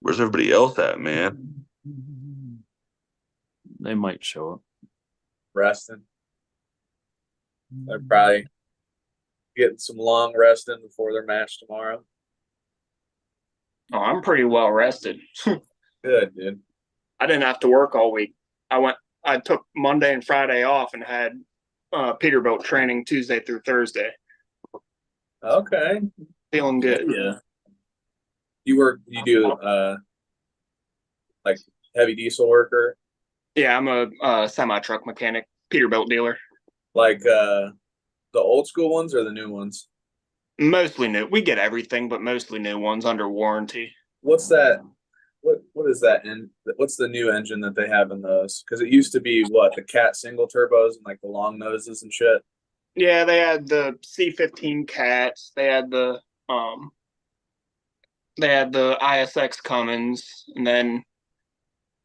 Where's everybody else at, man? They might show up. Resting. They're probably getting some long rest in before their match tomorrow. Oh, I'm pretty well rested. Good, dude. I didn't have to work all week. I took Monday and Friday off and had Peterbilt training Tuesday through Thursday. Okay. Feeling good. Yeah. You do like heavy diesel worker? Yeah, I'm a semi-truck mechanic, Peterbilt dealer. Like the old school ones or the new ones? Mostly new. We get everything, but mostly new ones under warranty. What's that? What is that? And what's the new engine that they have in those? Because it used to be what, the Cat single turbos and like the long noses and shit. Yeah, they had the C15 Cats. They had the ISX Cummins, and then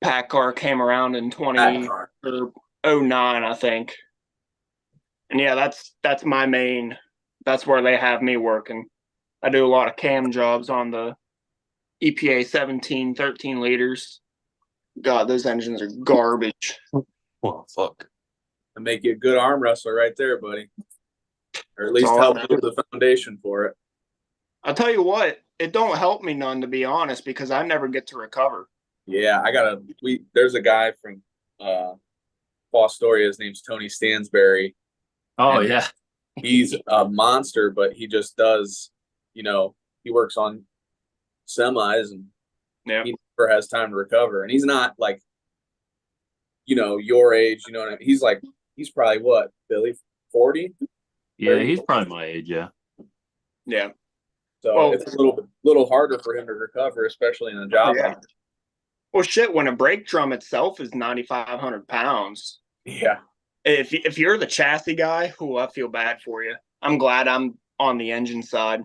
PACCAR came around in 2009, I think. And yeah, that's my main. That's where they have me working. I do a lot of cam jobs on the EPA 17, 13 liters. God, those engines are garbage. Well, fuck. And make you a good arm wrestler right there, buddy. Or at least help build the foundation for it. I'll tell you what, it don't help me none, to be honest, because I never get to recover. Yeah, there's a guy from Fostoria, his name's Tony Stansberry. Oh, yeah. He's a monster, but he just does, he works on semis and he never has time to recover. And he's not like, your age, you know what I mean? He's probably what, Billy, 40? Yeah, he's probably my age, yeah. Yeah. So it's a little harder for him to recover, especially in a job like that. Well, shit, when a brake drum itself is 9,500 pounds. Yeah. If you're the chassis guy, I feel bad for you. I'm glad I'm on the engine side.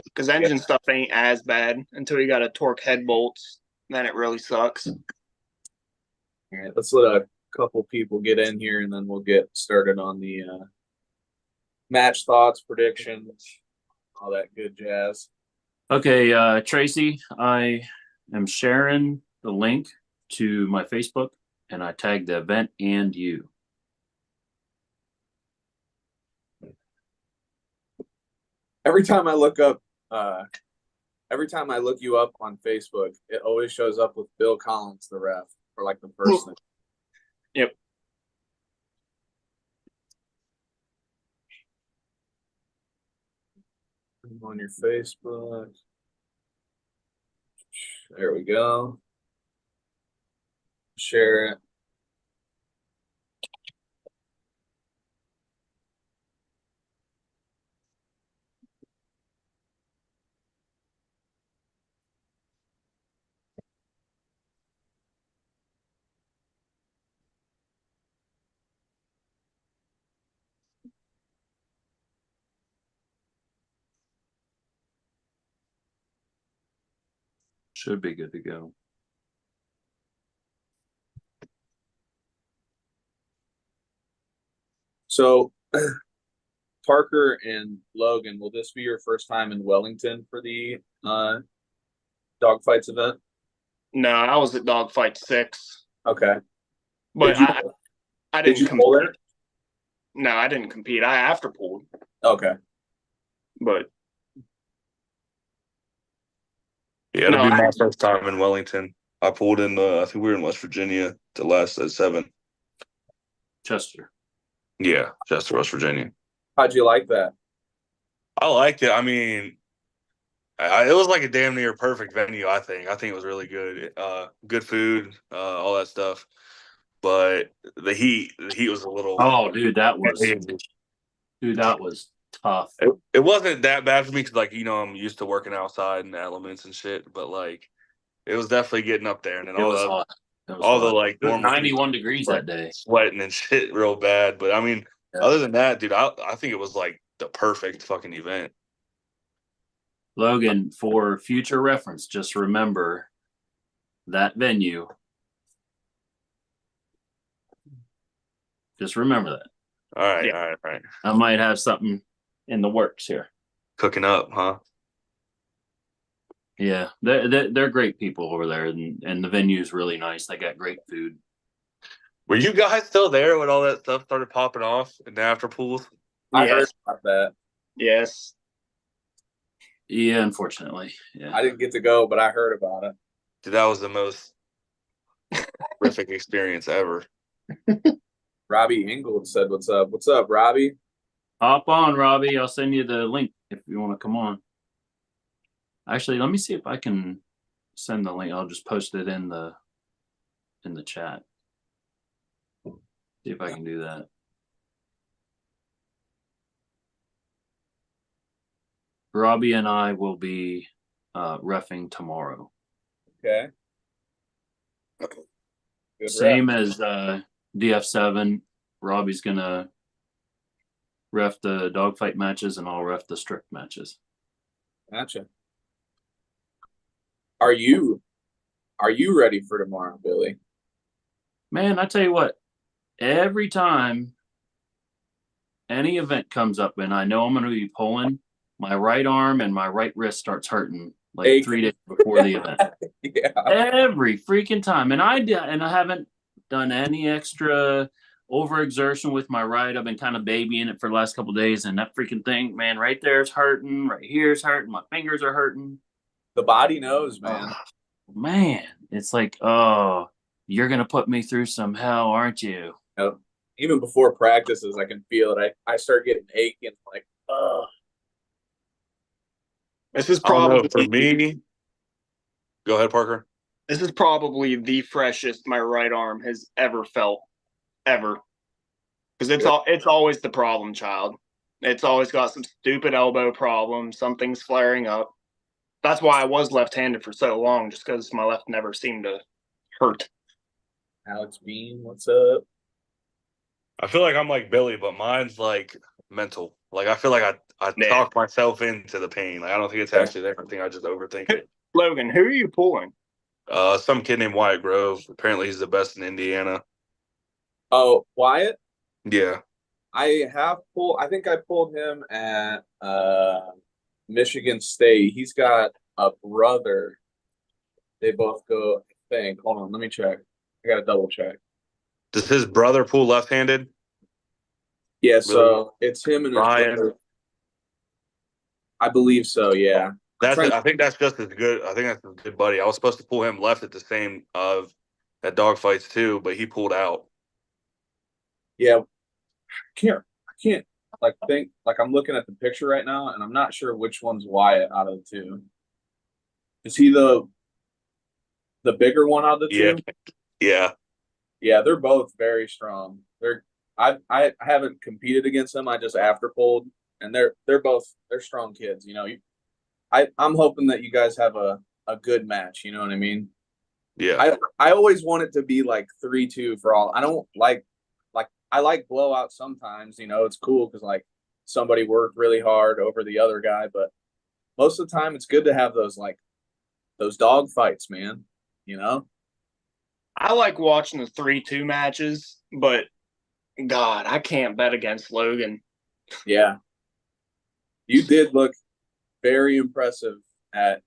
Because engine stuff ain't as bad until you got to torque head bolts. Then it really sucks. All right, let's let a couple people get in here, and then we'll get started on the match thoughts, predictions, all that good jazz. Okay, Tracy, I am sharing the link to my Facebook, and I tagged the event and you. Every time I look you up on Facebook, it always shows up with Bill Collins, the ref, for like the first thing. Yep. On your Facebook. There we go. Share it. Should be good to go. So, Parker and Logan, will this be your first time in Wellington for the Dawg Fights event? No, I was at Dawg Fight 6. Okay. But I didn't compete. No, I didn't compete. I after pulled. Okay. But yeah, it'll be my first time in Wellington. I pulled in I think we were in West Virginia the last at 7. Chester. Yeah, Chester, West Virginia. How'd you like that? I liked it. I mean, it was like a damn near perfect venue, I think. I think it was really good. Good food, all that stuff. But the heat was a little. Oh, dude, that was tough. It wasn't that bad for me because, like, I'm used to working outside in the elements and shit. But like, it was definitely getting up there, and then all the like normal 91 degrees that day, sweating and shit real bad. But I mean, other than that, dude, I think it was like the perfect fucking event. Logan, for future reference, just remember that venue. Just remember that. All right, Yeah. all right, all right. I might have something in the works here. Cooking up, huh? Yeah, they're great people over there, and the venue's really nice. They got great food. Were you guys still there when all that stuff started popping off in the after pools? I heard Yes. about that. Yes. Yeah, unfortunately. Yeah. I didn't get to go, but I heard about it. Dude, that was the most horrific experience ever. Robbie Ingold said, "What's up? What's up, Robbie?" Hop on, Robbie. I'll send you the link if you want to come on. Actually, let me see if I can send the link. I'll just post it in the chat. See if I can do that. Robbie and I will be reffing tomorrow. Okay. Good Same rep. as DF7. Robbie's gonna ref the dogfight matches, and I'll ref the strict matches. Gotcha. Are you ready for tomorrow, Billy? Man, I tell you what, every time any event comes up and I know I'm going to be pulling, my right arm and my right wrist starts hurting like Aching. 3 days before the event. Yeah. Every freaking time, and I haven't done any extra overexertion with my right. I've been kind of babying it for the last couple of days, and that freaking thing, man, right there is hurting, right here is hurting, my fingers are hurting. The body knows, man. Oh, man, it's like, oh, you're gonna put me through some hell, aren't you? You know, even before practices, I can feel it. I start getting aching, like, oh. This is I don't know. probably For me, go ahead, Parker. this is probably the freshest my right arm has ever felt, ever. Because it's always the problem child. It's always got some stupid elbow problem. Something's flaring up. That's why I was left-handed for so long, just because my left never seemed to hurt. Alex Bean, what's up? I feel like I'm like Billy, but mine's like mental. Like I feel like I Yeah. talk myself into the pain. Like I don't think it's actually there. I think I just overthink it. Logan, who are you pulling? Some kid named Wyatt Grove. Apparently he's the best in Indiana. Oh, Wyatt? Yeah. I think I pulled him at Michigan State. He's got a brother. They both go, I think. Hold on, let me check. I gotta double check. Does his brother pull left-handed? Yeah, so it's him and his Ryan. brother. I believe so, yeah. I think that's just as good. I think that's a good buddy. I was supposed to pull him left at the same at Dawg Fights too, but he pulled out. Yeah. I can't like think like I'm looking at the picture right now and I'm not sure which one's Wyatt out of the two. Is he the bigger one out of the Yeah. two? Yeah. Yeah, they're both very strong. I haven't competed against them. I just after pulled, and they're strong kids. You know, I'm hoping that you guys have a good match. You know what I mean? Yeah. I always want it to be like 3-2 for all. I don't like I like blowouts sometimes. You know, it's cool because like somebody worked really hard over the other guy, but most of the time it's good to have those dog fights, man. You know. I like watching the 3-2 matches, but God, I can't bet against Logan. Yeah. You did look very impressive at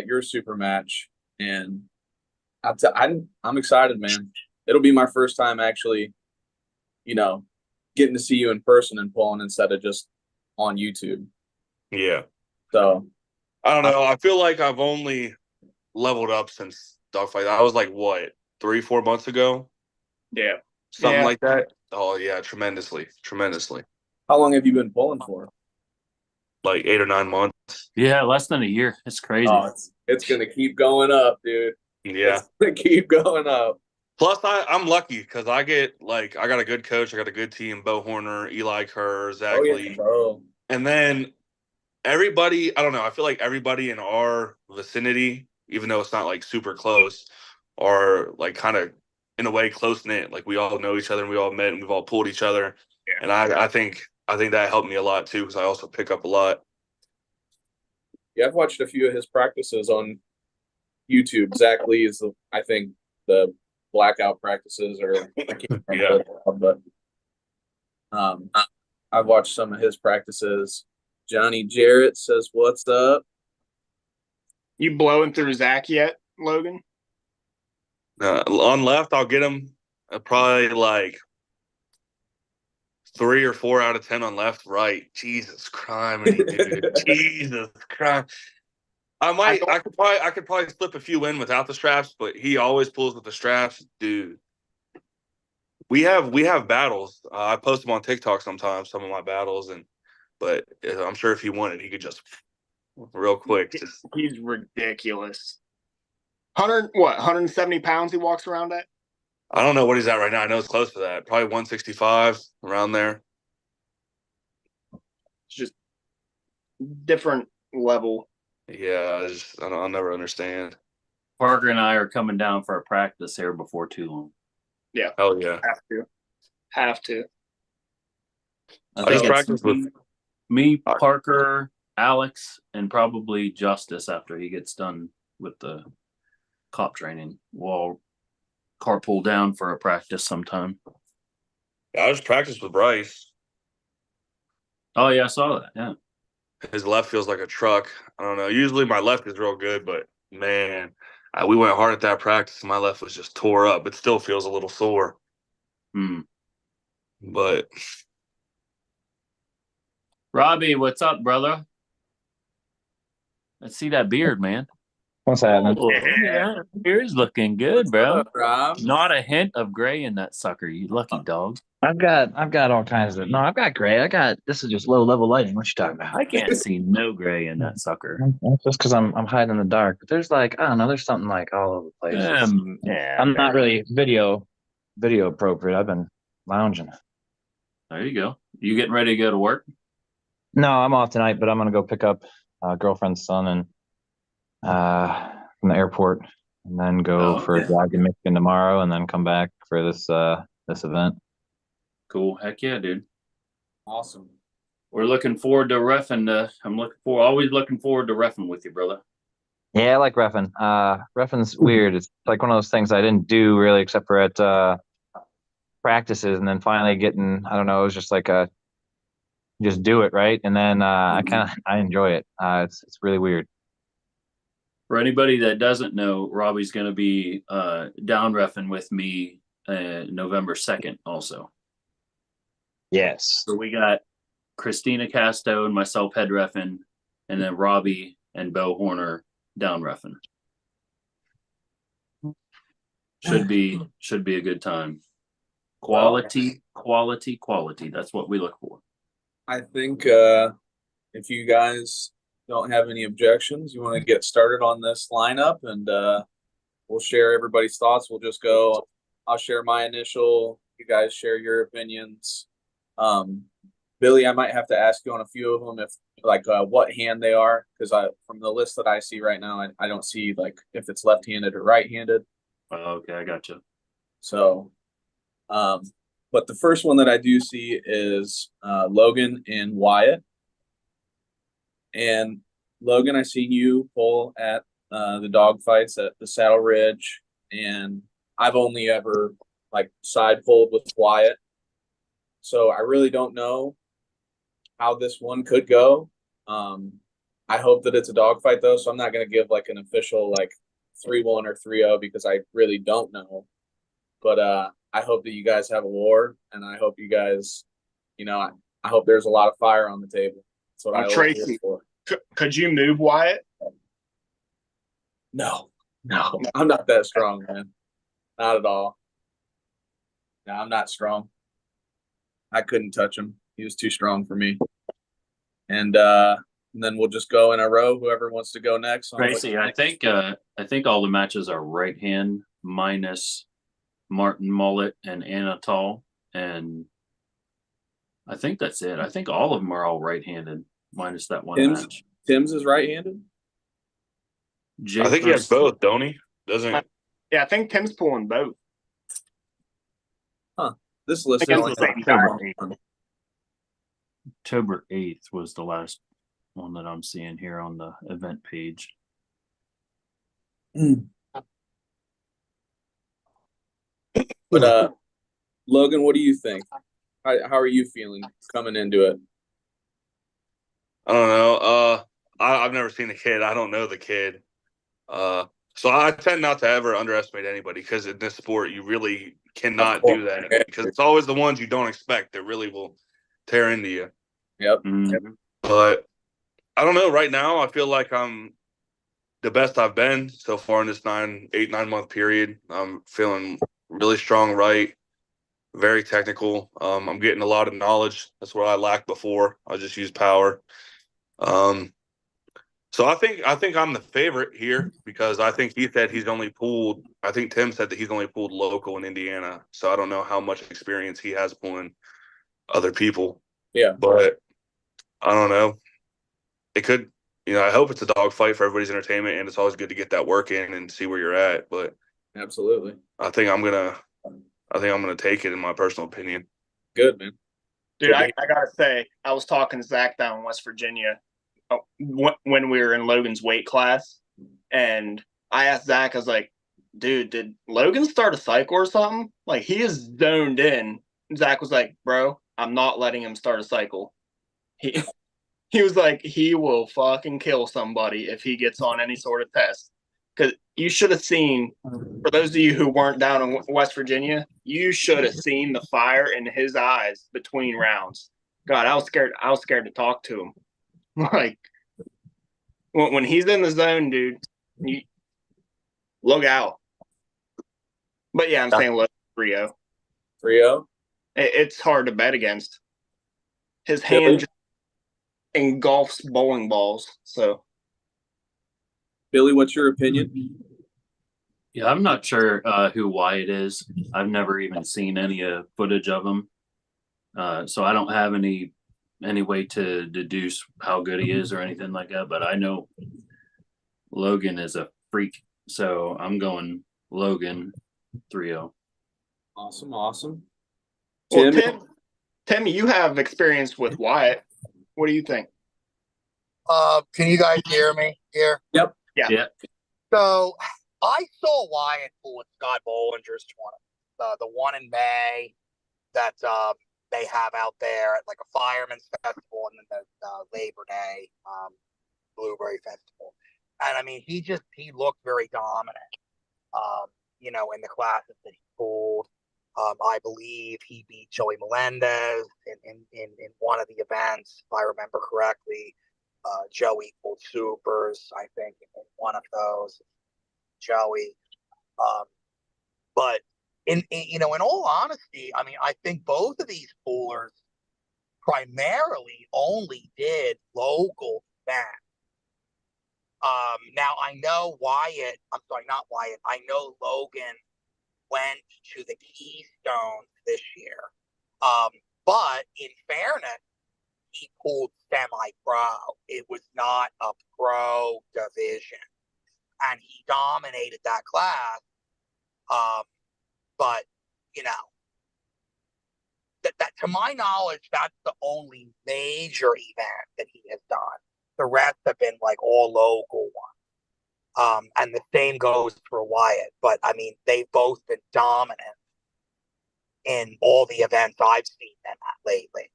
your super match, and I'm excited, man. It'll be my first time actually, you know, getting to see you in person and pulling instead of just on YouTube. Yeah. So I don't know. I feel like I've only leveled up since Dawg Fight. I was like what, 3-4 months ago? Yeah. Something Yeah. like that. Oh yeah, tremendously. how long have you been pulling for? Like 8 or 9 months. Yeah, less than a year. It's crazy. Oh, it's gonna keep going up, dude. Yeah. It's gonna keep going up. Plus, I'm lucky because I got a good coach. I got a good team: Bo Horner, Eli Kerr, Zach Lee, Bro. and then everybody. I don't know. I feel like everybody in our vicinity, even though it's not like super close, are like kind of in a way close knit. Like we all know each other and we all met and we've all pulled each other. Yeah. And I think that helped me a lot too because I also pick up a lot. Yeah, I've watched a few of his practices on YouTube. Zach Lee is, I think, the blackout practices, or I can't remember Yeah. what they're called, but I've watched some of his practices. Johnny Jarrett says, "What's up?" You blowing through Zach yet, Logan? On left, I'll get him probably like 3 or 4 out of 10 on left. Right, Jesus criminy, dude, Jesus Christ. I could probably slip a few in without the straps, but he always pulls with the straps, dude. We have battles. I post them on TikTok sometimes, some of my battles, but I'm sure if he wanted, he could just real quick. He's ridiculous. 170 pounds he walks around at? I don't know what he's at right now. I know it's close to that. Probably 165 around there. It's just different level. Yeah, I'll never understand. Parker and I are coming down for a practice here before too long. Yeah. Oh yeah. Have to. I think just practice with me, Parker, Alex, and probably Justice after he gets done with the cop training. We'll carpool down for a practice sometime. I just practiced with Bryce. Oh yeah, I saw that. Yeah. His left feels like a truck. I don't know. Usually my left is real good, but man, we went hard at that practice. And my left was just tore up. It still feels a little sore. But Robbie, what's up, brother? Let's see that beard, man. What's happening? Oh, yeah. Beard's looking good, bro. Rob? Not a hint of gray in that sucker, you lucky dog. I've got all kinds of. No, I've got gray. This is just low level lighting. What you talking about? I can't see no gray in that sucker. That's just because I'm hiding in the dark. But there's like, I don't know. There's something like all over the place. Yeah, I'm not really video appropriate. I've been lounging. There you go. You getting ready to go to work? No, I'm off tonight, but I'm gonna go pick up girlfriend's son and from the airport, and then go for a drive to Michigan tomorrow, and then come back for this event. Cool. Heck yeah, dude. Awesome. We're looking forward to reffing. Always looking forward to reffing with you, brother. Yeah, I like reffing. Reffing's weird. It's like one of those things I didn't do really, except for at practices, and then finally getting. I don't know. It was just like just do it, right? And then I enjoy it. It's really weird. For anybody that doesn't know, Robbie's going to be down reffing with me November 2nd also. Yes. So we got Christina Casto and myself head reffing, and then Robbie and Bo Horner down reffing. Should be a good time. Quality. That's what we look for. I think if you guys don't have any objections, you want to get started on this lineup, and we'll share everybody's thoughts. We'll just go. I'll share my initial. You guys share your opinions. Billy, I might have to ask you on a few of them if what hand they are, because from the list that I see right now, I don't see like if it's left-handed or right-handed. Okay, I gotcha. So, but the first one that I do see is Logan and Wyatt. And Logan, I seen you pull at the Dawg Fights at the Saddle Ridge, and I've only ever like side pulled with Wyatt. So I really don't know how this one could go. I hope that it's a dog fight though, so I'm not gonna give like an official like 3-1 or 3-0 because I really don't know. But I hope that you guys have a war, and I hope you guys, I hope there's a lot of fire on the table. That's what I Tracy, could you move Wyatt? No, I'm not that strong, man. Not at all. No, I'm not strong. I couldn't touch him. He was too strong for me. And then we'll just go in a row. Whoever wants to go next. Tracy, I think all the matches are right hand minus Martin Mullet and Anatol, and I think that's it. I think all of them are all right-handed minus that one match. Tim's is right-handed. I think he has both, don't he? Doesn't? Yeah, I think Tim's pulling both. Huh. This list is October 8th was the last one that I'm seeing here on the event page. But Logan, what do you think? How are you feeling coming into it? I don't know. I've never seen the kid. I don't know the kid. So I tend not to ever underestimate anybody because in this sport you really Of cannot course. do that because it's always the ones you don't expect that really will tear into you. Yep. Mhm. But I don't know. Right now, I feel like I'm the best I've been so far in this 9 month period. I'm feeling really strong, right? Very technical. I'm getting a lot of knowledge. That's what I lacked before. I just used power. Um, so I think I'm the favorite here because I think he said he's only pulled. I think Tim said that he's only pulled local in Indiana. So I don't know how much experience he has pulling other people, Yeah. but I don't know. It could, I hope it's a dog fight for everybody's entertainment, and it's always good to get that work in and see where you're at. But Absolutely. I think I'm gonna, I think I'm gonna take it in my personal opinion. Good, man. Dude, I gotta say, I was talking to Zach down in West Virginia when we were in Logan's weight class, and I asked Zach, I was like, dude, did Logan start a cycle or something? Like, he is zoned in. Zach was like, bro, I'm not letting him start a cycle. He he was like, he will fucking kill somebody if he gets on any sort of test. Because you should have seen, for those of you who weren't down in West Virginia, you should have seen the fire in his eyes between rounds. God, I was scared. I was scared to talk to him. Like when he's in the zone, dude, you look out. But yeah, I'm saying look, Rio. 3-0. It's hard to bet against. His Billy? hand just engulfs bowling balls. So Billy, what's your opinion? Yeah, I'm not sure who Wyatt is. I've never even seen any footage of him, so I don't have any way to deduce how good he is or anything like that. But I know Logan is a freak, so I'm going Logan 3-0. Awesome, awesome. well, Tim? Tim, you have experience with Wyatt. What do you think? Can you guys hear me here? Yep. Yeah. So I saw Wyatt pull at Scott Bollinger's tournament, the one in May that they have out there at like a fireman's festival and then the Labor Day Blueberry Festival. And I mean, he looked very dominant, in the classes that he pulled. I believe he beat Joey Melendez in one of the events, if I remember correctly. Joey pulled supers, I think, in one of those. Joey, but in all honesty, I mean, I think both of these poolers primarily only did local events. Now I know Wyatt. I'm sorry, not Wyatt. I know Logan went to the Keystone this year. But in fairness, he pulled semi-pro. It was not a pro division, and he dominated that class. But that to my knowledge, that's the only major event that he has done. The rest have been like all local ones. And the same goes for Wyatt. But I mean, they've both been dominant in all the events I've seen them at lately.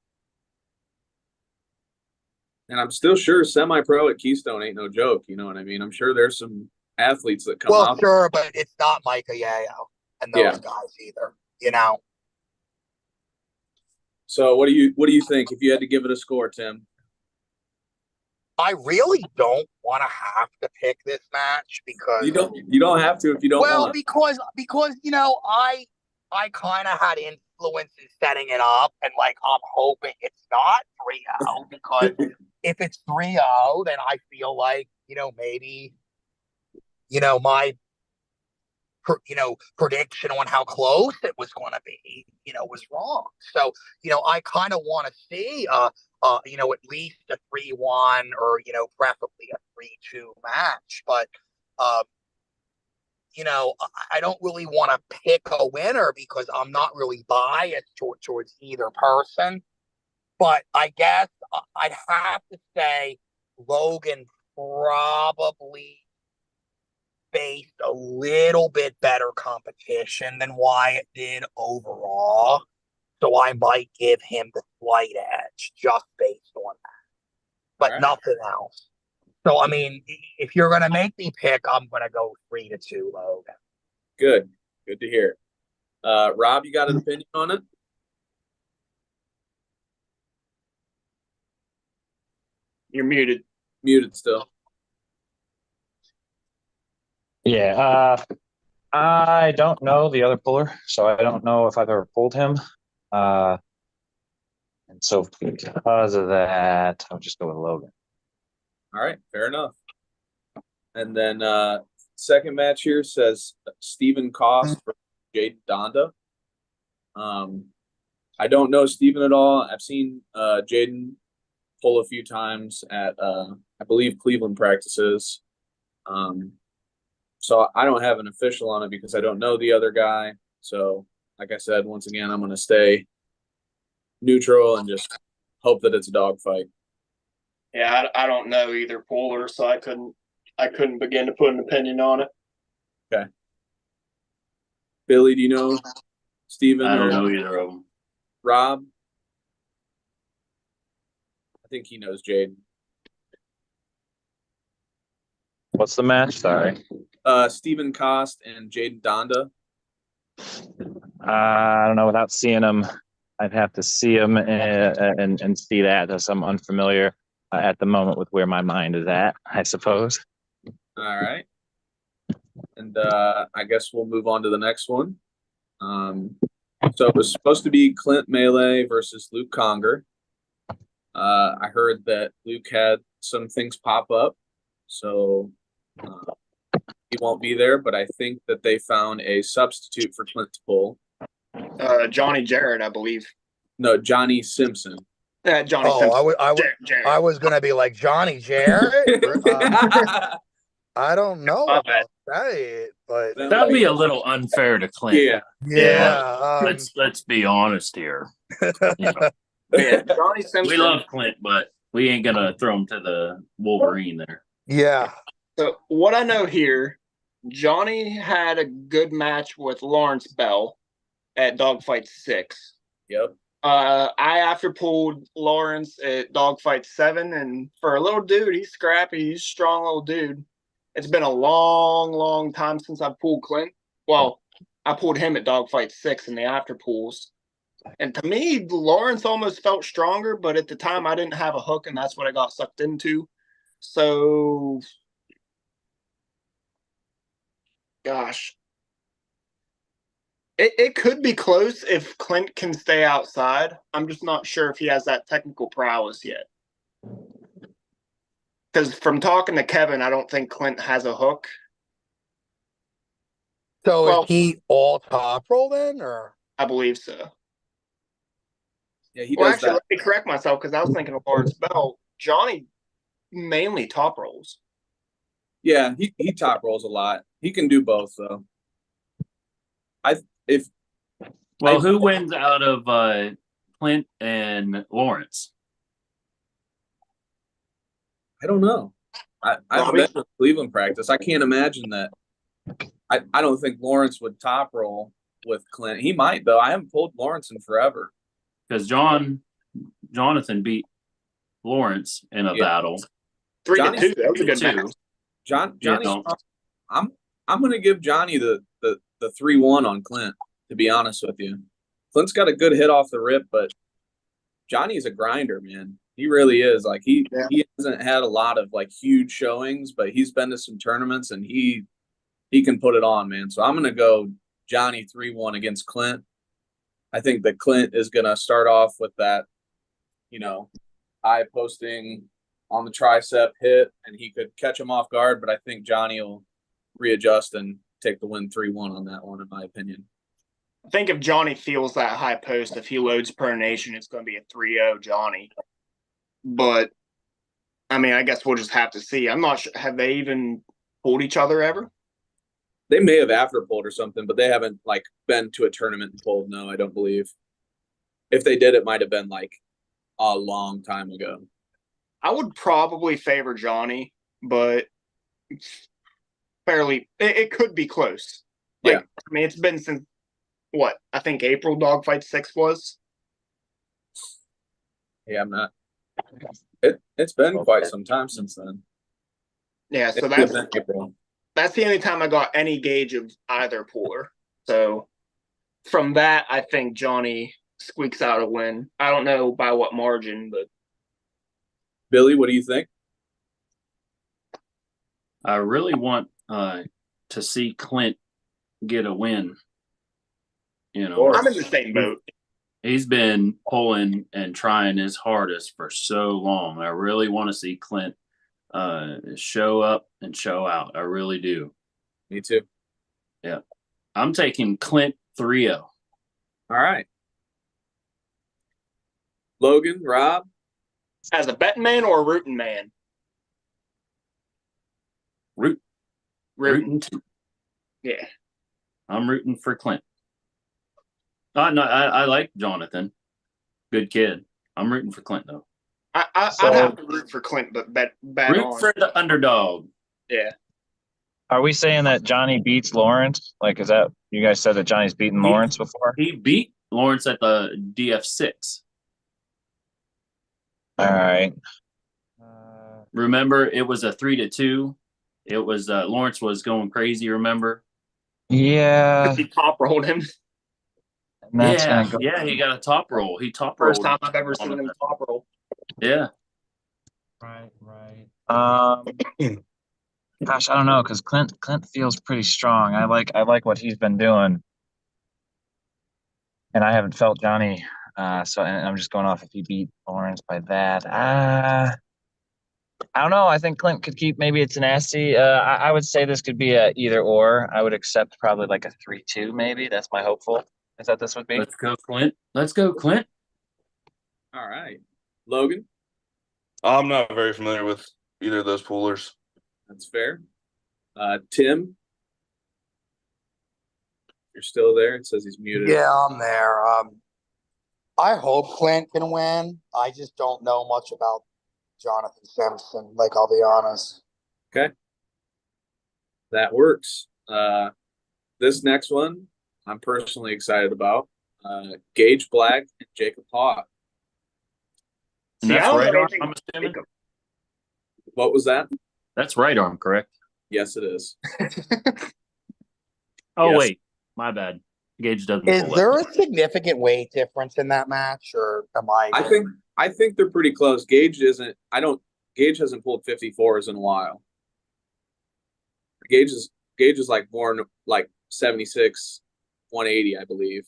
And I'm still sure semi-pro at Keystone ain't no joke. You know what I mean? I'm sure there's some athletes that come Well, out. sure, but it's not Micah Yayo and those guys either. So what do you think if you had to give it a score, Tim? I really don't want to have to pick this match because you don't have to if you don't want. because I kind of had influence in setting it up, and like I'm hoping it's not 3-0 because if it's 3-0, then I feel like maybe my prediction on how close it was going to be was wrong. So I kind of want to see at least a 3-1 or preferably a 3-2 match, but I don't really want to pick a winner because I'm not really biased towards either person. But I guess I'd have to say Logan probably faced a little bit better competition than Wyatt did overall. So I might give him the slight edge just based on that, but All right. nothing else. So, I mean, if you're going to make me pick, I'm going to go 3-2, Logan. Good. Good to hear. Rob, you got an opinion on it? You're muted. Muted still. Yeah. I don't know the other puller, so I don't know if I've ever pulled him. And so because of that, I'll just go with Logan. All right, fair enough. And then second match here says Stephen Koss for Jaden Donda. I don't know Stephen at all. I've seen Jaden pull a few times at I believe Cleveland practices. So I don't have an official on it because I don't know the other guy. So like I said, once again, I'm going to stay neutral and just hope that it's a dog fight. Yeah, I don't know either puller, so I couldn't begin to put an opinion on it. Okay. Billy, do you know Steven I don't or know either of them. Rob? I think he knows Jaden. What's the match? Sorry. Stephen Kost and Jaden Donda. I don't know. Without seeing him, I'd have to see him and see that, as I'm unfamiliar at the moment with where my mind is at, I suppose. All right. And I guess we'll move on to the next one. So it was supposed to be Clint Melee versus Luke Conger. I heard that Luke had some things pop up, so he won't be there, but I think that they found a substitute for Clint to pull. Johnny Jarrett, I believe. No, Johnny Simpson. Johnny Oh, Simpson. I was going to be like Johnny Jarrett. I don't know My about that, but That'd be a little unfair to Clint. Yeah. yeah. Let's be honest here. You know, Yeah, Johnny Simpson. we love Clint, but we ain't gonna throw him to the Wolverine there. Yeah. So what I know here, Johnny had a good match with Lawrence Bell at Dawg Fights 6. Yep. I after pulled Lawrence at Dawg Fights 7, and for a little dude, he's scrappy, he's a strong little dude. It's been a long, long time since I've pulled Clint. Well, I pulled him at Dawg Fights 6 in the after pulls. And to me, Lawrence almost felt stronger, but at the time I didn't have a hook, and that's what I got sucked into. So, gosh. It could be close if Clint can stay outside. I'm just not sure if he has that technical prowess yet. Because from talking to Kevin, I don't think Clint has a hook. So is he all top roll then, or? I believe so. Yeah, he Well, does actually, that. let me correct myself because I was thinking of Lawrence Bell. Johnny mainly top rolls. Yeah, he top rolls a lot. He can do both though. Who wins out of Clint and Lawrence? I don't know. I haven't been to Cleveland practice. I can't imagine that. I don't think Lawrence would top roll with Clint. He might though. I haven't pulled Lawrence in forever. Because Jonathan beat Lawrence in a battle. 3-2. That was a good match. Johnny. I'm going to give Johnny the 3-1 on Clint. To be honest with you, Clint's got a good hit off the rip, but Johnny's a grinder, man. He really is. Like he hasn't had a lot of like huge showings, but he's been to some tournaments and he can put it on, man. So I'm going to go Johnny 3-1 against Clint. I think that Clint is going to start off with that, eye posting on the tricep hit, and he could catch him off guard. But I think Johnny will readjust and take the win 3-1 on that one, in my opinion. I think if Johnny feels that high post, if he loads pronation, it's going to be a 3-0 Johnny. But, I mean, I guess we'll just have to see. I'm not sure. Have they even pulled each other ever? They may have after pulled or something, but they haven't, like, been to a tournament and pulled. No, I don't believe. If they did, it might have been, like, a long time ago. I would probably favor Johnny, but it could be close. I mean, it's been since, I think April Dawg Fight 6 was. Yeah, I'm not. It's been quite some time since then. Yeah, so It's been April. that's the only time I got any gauge of either puller. So from that, I think Johnny squeaks out a win. I don't know by what margin, but Billy, what do you think? I really want to see Clint get a win. You know, I'm in the same boat. He's been pulling and trying his hardest for so long. I really want to see Clint show up and show out. I really do. Me too. Yeah. I'm taking Clint 3-0. All right. Logan, Rob? As a betting man or a rooting man? Rooting too. Yeah. I'm rooting for Clint. No, I like Jonathan. Good kid. I'm rooting for Clint though. I'd have to root for Clint, but bet root on. for the underdog. Yeah. Are we saying that Johnny beats Lawrence? Like, is that you guys said that Johnny's beaten Lawrence before? He beat Lawrence at the DF6. All right. Remember, it was a 3-2. It was Lawrence was going crazy. Remember? Yeah. He top rolled him. And that's Yeah, gonna go. yeah. He got a top roll. He top First rolled. time I've ever seen him top roll. Yeah. Right. Gosh, I don't know because Clint feels pretty strong. I like what he's been doing, and I haven't felt Johnny. So and I'm just going off if he beat Lawrence by that. I don't know. I think Clint could keep. Maybe it's nasty. I would say this could be a either or. I would accept probably like a 3-2. Maybe that's my hopeful. Is that this would be? Let's go, Clint. Let's go, Clint. All right. Logan? I'm not very familiar with either of those poolers. That's fair. Tim? You're still there? It says he's muted. Yeah, I'm there. I hope Clint can win. I just don't know much about Jonathan Simpson, like I'll be honest. Okay. That works. This next one I'm personally excited about. Gage Black and Jacob Hawk. And See, that's I don't right know arm. anything I'm about assuming. Jacob. What was that? That's right arm, correct? Yes, it is. Oh Yes. Wait, my bad. Gage doesn't. Is pull there it. a significant weight difference in that match, or am I? I think they're pretty close. Gage hasn't pulled 54s in a while. Gage is like more like 76, 180, I believe.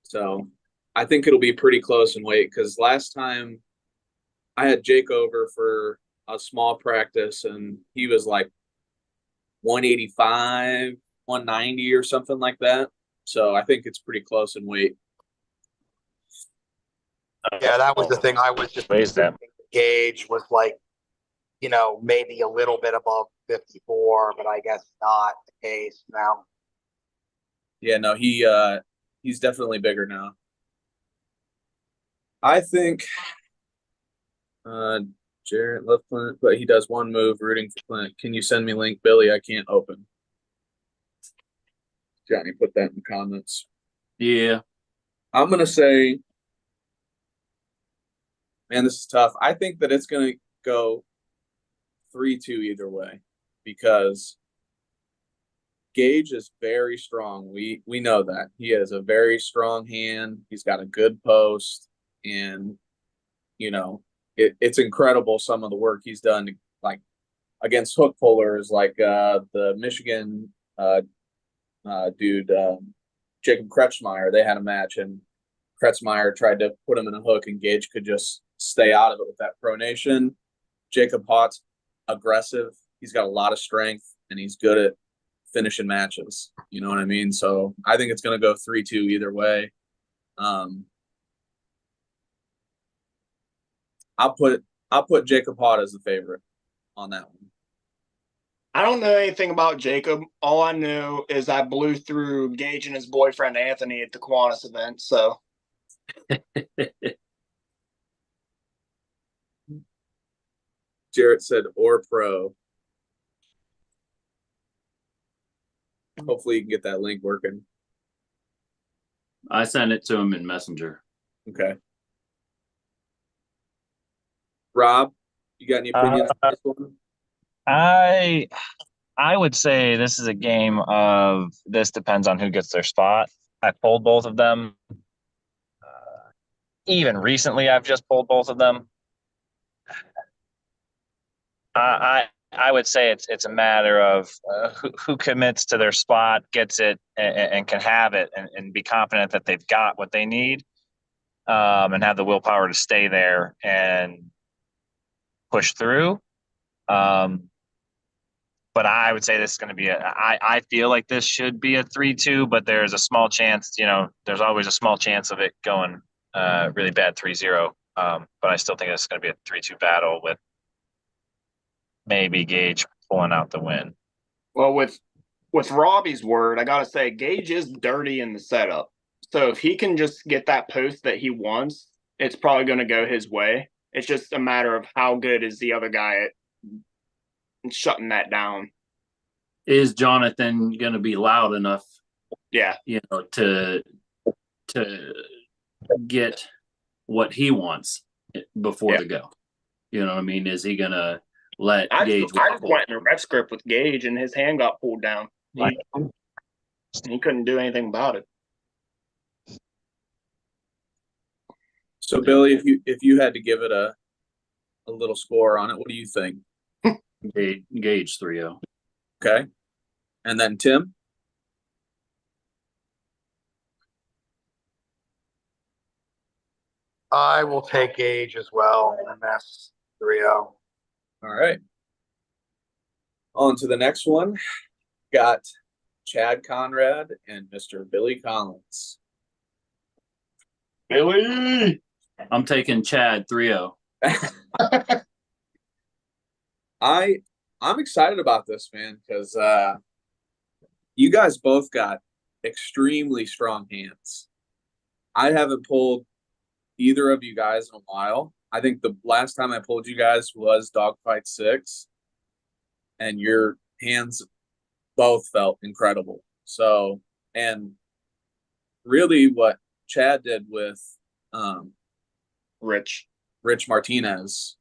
So I think it'll be pretty close in weight because last time I had Jake over for a small practice and he was like 185, 190 or something like that. So I think it's pretty close in weight. Yeah, that was the thing. I was just Weighs that. Gage was like, maybe a little bit above 54, but I guess not the case now. Yeah, no, he's definitely bigger now. I think Jarrett left Clint, but he does one move rooting for Clint. Can you send me link, Billy? I can't open. Johnny, put that in the comments. Yeah. I'm gonna say, man, this is tough. I think that it's gonna go 3-2 either way because Gage is very strong. We know that. He has a very strong hand. He's got a good post, and it's incredible some of the work he's done, like against hook pullers, like the Michigan dude, Jacob Kretschmeyer. They had a match, and Kretschmeyer tried to put him in a hook, and Gage could just stay out of it with that pronation. Jacob Haught's aggressive. He's got a lot of strength, and he's good at finishing matches. You know what I mean? So I think it's going to go 3-2 either way. I'll put Jacob Haught as the favorite on that one. I don't know anything about Jacob. All I know is I blew through Gage and his boyfriend Anthony at the Kiwanis event. So Jarrett said or pro. Hopefully you can get that link working. I sent it to him in Messenger. Okay. Rob, you got any opinions on this one? I would say this is a game of this depends on who gets their spot. I pulled both of them. Even recently, I've just pulled both of them. I would say it's a matter of who commits to their spot, gets it, and can have it, and be confident that they've got what they need, and have the willpower to stay there and push through. But I would say this is going to be I feel like this should be a 3-2, but there's a small chance, there's always a small chance of it going really bad 3-0. But I still think it's going to be a 3-2 battle with maybe Gage pulling out the win. Well, with Robbie's word, I gotta say Gage is dirty in the setup. So if he can just get that post that he wants, it's probably going to go his way. It's just a matter of how good is the other guy at shutting that down. Is Jonathan going to be loud enough? Yeah, to get what he wants before the go. You know what I mean? Is he going to let Gage? I just went in a ref script with Gage, and his hand got pulled down. He couldn't do anything about it. So, Billy, if you had to give it a little score on it, what do you think? Gage 3-0. Okay. And then Tim? I will take Gage as well, and that's 3-0. All right. On to the next one. Got Chad Conrad and Mr. Billy Collins. Billy! I'm taking Chad 3-0. I'm excited about this, man, because you guys both got extremely strong hands. I haven't pulled either of you guys in a while. I think the last time I pulled you guys was Dawg Fights 6, and your hands both felt incredible. So, and really what Chad did with Rich Martinez,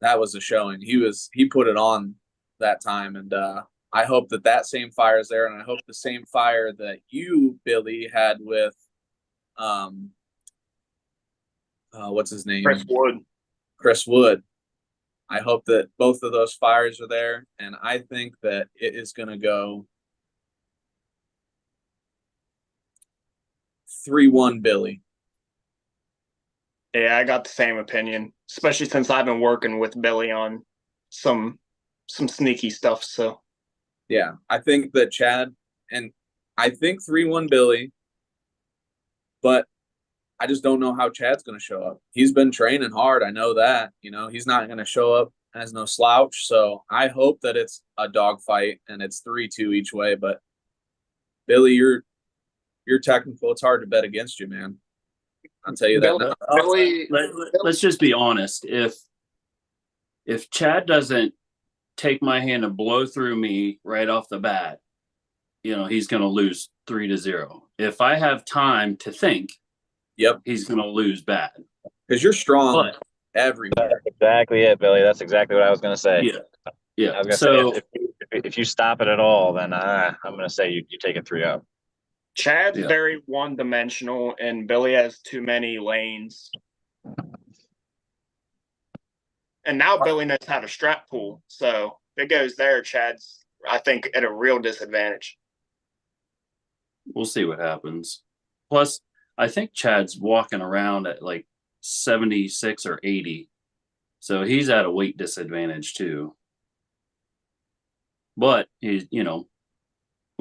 that was a showing. He put it on that time, and I hope that same fire is there, and I hope the same fire that you, Billy, had with what's his name? Chris Wood. I hope that both of those fires are there, and I think that it is going to go 3-1 Billy. Yeah, I got the same opinion, especially since I've been working with Billy on some sneaky stuff. So, yeah, I think that Chad, and I think 3-1 Billy, but I just don't know how Chad's going to show up. He's been training hard. I know that. He's not going to show up as no slouch. So I hope that it's a dog fight and it's 3-2 each way. But Billy, you're technical. It's hard to bet against you, man. I'll tell you that. Billy, let's just be honest. If Chad doesn't take my hand and blow through me right off the bat, he's going to lose 3-0. If I have time to think, he's going to lose bad. Because you're strong everywhere. That's exactly it, Billy. That's exactly what I was going to say. Yeah. I was going to say if you stop it at all, then I'm going to say you take it 3-0. Chad's very one-dimensional, and Billy has too many lanes. And now Billy knows how to strap pull. So if it goes there, Chad's, I think, at a real disadvantage. We'll see what happens. Plus, I think Chad's walking around at like 76 or 80. So he's at a weight disadvantage too. But he's,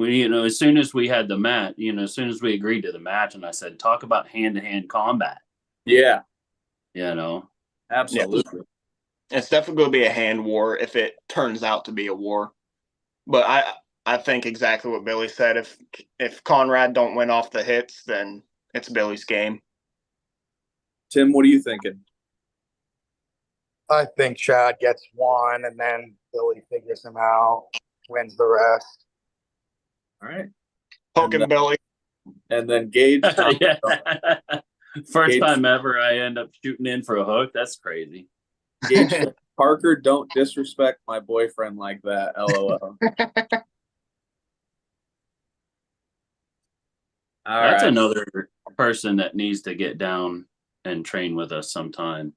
as soon as we had the match, as soon as we agreed to the match, and I said, talk about hand-to-hand combat. Yeah. Absolutely. It's definitely going to be a hand war if it turns out to be a war. But I think exactly what Billy said. If Conrad don't win off the hits, then it's Billy's game. Tim, what are you thinking? I think Chad gets one, and then Billy figures him out, wins the rest. All right. Poking Billy. And then Gage. First Gage- time ever I end up shooting in for a hook. That's crazy. Gage Parker, don't disrespect my boyfriend like that. LOL. All That's right. another person that needs to get down and train with us sometime.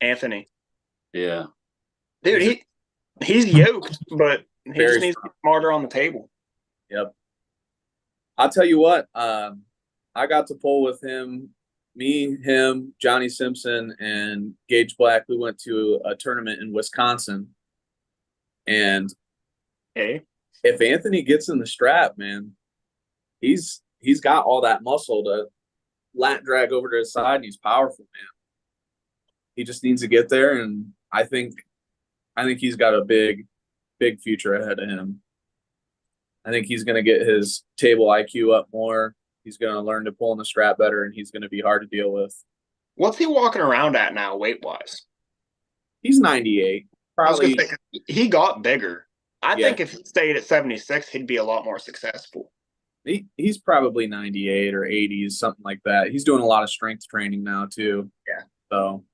Anthony. Yeah. Dude, he's yoked, but he Very just needs to be smarter on the table. Yep. I'll tell you what, I got to pull with him, him, Johnny Simpson, and Gage Black. We went to a tournament in Wisconsin. And Okay. if Anthony gets in the strap, man, he's got all that muscle to lat drag over to his side, and he's powerful, man. He just needs to get there, and I think he's got a big future ahead of him. I think he's going to get his table IQ up more. He's going to learn to pull in the strap better, and he's going to be hard to deal with. What's he walking around at now, weight wise? He's 98. Probably. He got bigger. I Yeah. think if he stayed at 76, he'd be a lot more successful. He's probably 98 or 80s, something like that. He's doing a lot of strength training now too. Yeah. So,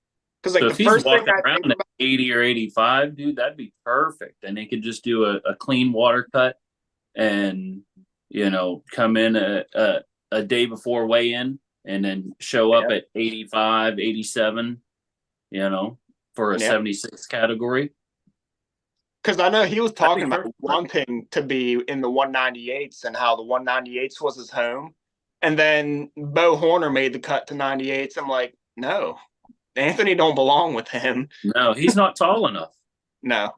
Because like So the if he's first thing walking I around think at 80 or 85, dude, that'd be perfect. And he could just do a clean water cut and, come in a day before weigh in and then show up at 85, 87, for a 76 category. Because I know he was talking about perfect. wanting to be in the 198s and how the 198s was his home. And then Bo Horner made the cut to 98s. I'm like, no, Anthony don't belong with him. No, he's not tall enough. No.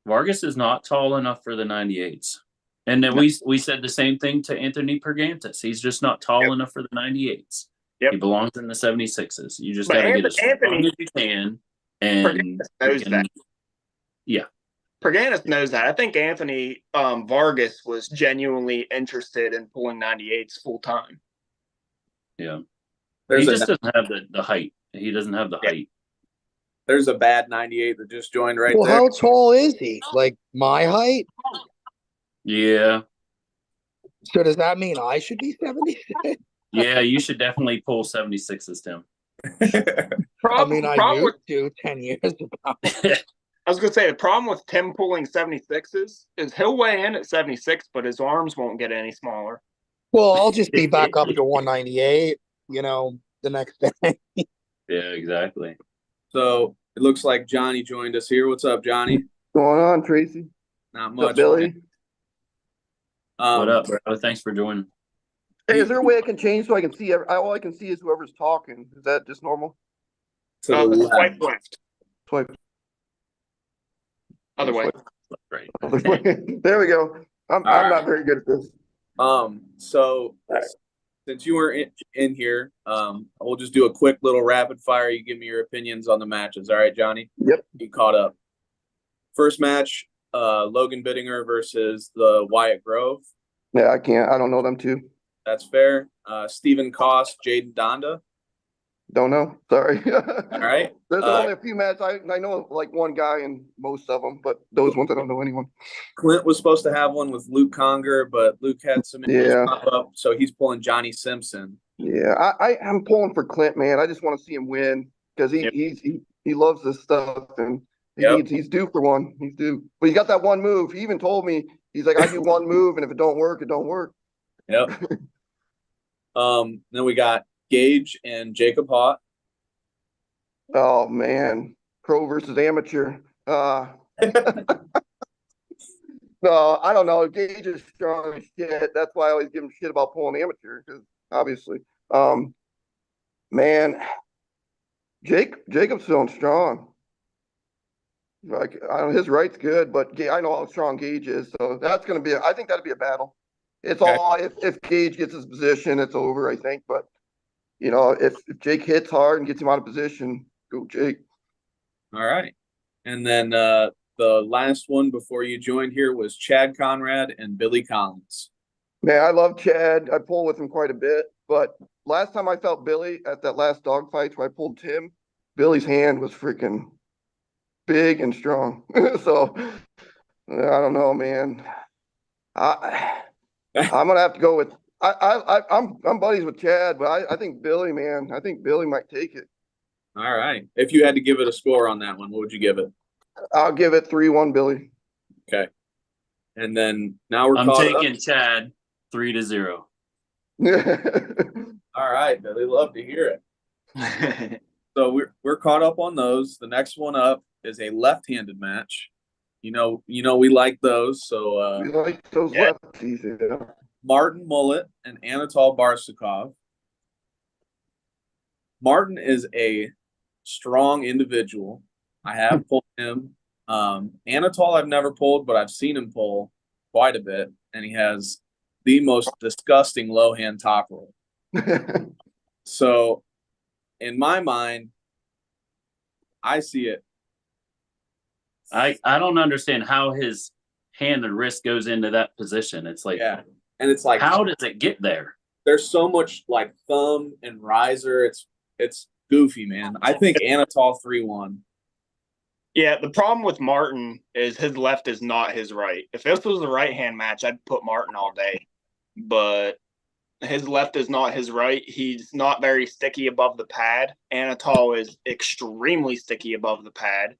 Vargas is not tall enough for the 98s. And then we said the same thing to Anthony Pergantis. He's just not tall enough for the 98s. Yep. He belongs in the 76s. You just But got to get as strong Anthony as you can. And knows that. Yeah. Perganis knows that. I think Anthony Vargas was genuinely interested in pulling 98s full time. Yeah. He just doesn't have the height. He doesn't have the height. There's a bad 98 that just joined right Well, there. how tall is he? Like my height? Yeah. So does that mean I should be 76? Yeah, you should definitely pull 76s, Tim. I mean, I used to 10 years ago. I was going to say, the problem with Tim pulling 76s is he'll weigh in at 76, but his arms won't get any smaller. Well, I'll just be back up to 198, the next day. Yeah, exactly. So it looks like Johnny joined us here. What's up, Johnny? What's going on, Tracy? Not What's much, up, Billy? What up, bro? Thanks for joining. Hey, is there a way I can change so I can see? All I can see is whoever's talking. Is that just normal? To the left. Swipe left. Swipe. Other way. Right. There we go. I'm not very good at this. So since you were in here, we'll just do a quick little rapid fire. You give me your opinions on the matches. All right, Johnny? Yep. You caught up. First match, Logan Bittinger versus the Wyatt Grove. Yeah, I can't. I don't know them too. That's fair. Stephen Koss, Jaden Donda. Don't know. Sorry. All right. There's only a few matches. I know like one guy in most of them, but those ones I don't know anyone. Clint was supposed to have one with Luke Conger, but Luke had some issues pop up, so he's pulling Johnny Simpson. Yeah, I'm pulling for Clint, man. I just want to see him win because he loves this stuff and he's due for one. He's due. But he got that one move. He even told me, he's like, I do one move, and if it don't work, it don't work. Yep. Then we got Gage and Jacob Hott. Oh man, pro versus amateur. No, I don't know. Gage is strong as shit. That's why I always give him shit about pulling amateur, because obviously, man, Jacob's feeling strong. Like his right's good, but I know how strong Gage is, so that's gonna be. I think that'd be a battle. It's all if Gage gets his position, it's over. I think, but if Jake hits hard and gets him out of position, go Jake. All right, and then the last one before you joined here was Chad Conrad and Billy Collins. Man, I love Chad. I pull with him quite a bit, but last time I felt Billy at that last Dawg Fights where I pulled Tim, Billy's hand was freaking big and strong. So I don't know, man. I'm gonna have to go with I'm buddies with Chad, but I think Billy, man, I think Billy might take it. All right. If you had to give it a score on that one, what would you give it? I'll give it 3-1, Billy. Okay. And then now we're I'm caught taking Chad 3-0. All right, Billy, love to hear it. So we're caught up on those. The next one up is a left-handed match. You know, we like those. So We like those Yeah. lefties, yeah. Martin Mullet and Anatol Barsukov. Martin is a strong individual. I have pulled him. Anatol I've never pulled, but I've seen him pull quite a bit, and he has the most disgusting low hand top roll. So, in my mind, I see it. I don't understand how his hand and wrist goes into that position. It's like, Yeah, and it's like, how does it get there? there's so much like thumb and riser. It's goofy, man. I think Anatol 3-1. Yeah, the problem with Martin is his left is not his right. If this was a right hand match, I'd put Martin all day. But his left is not his right. He's not very sticky above the pad. Anatol is extremely sticky above the pad.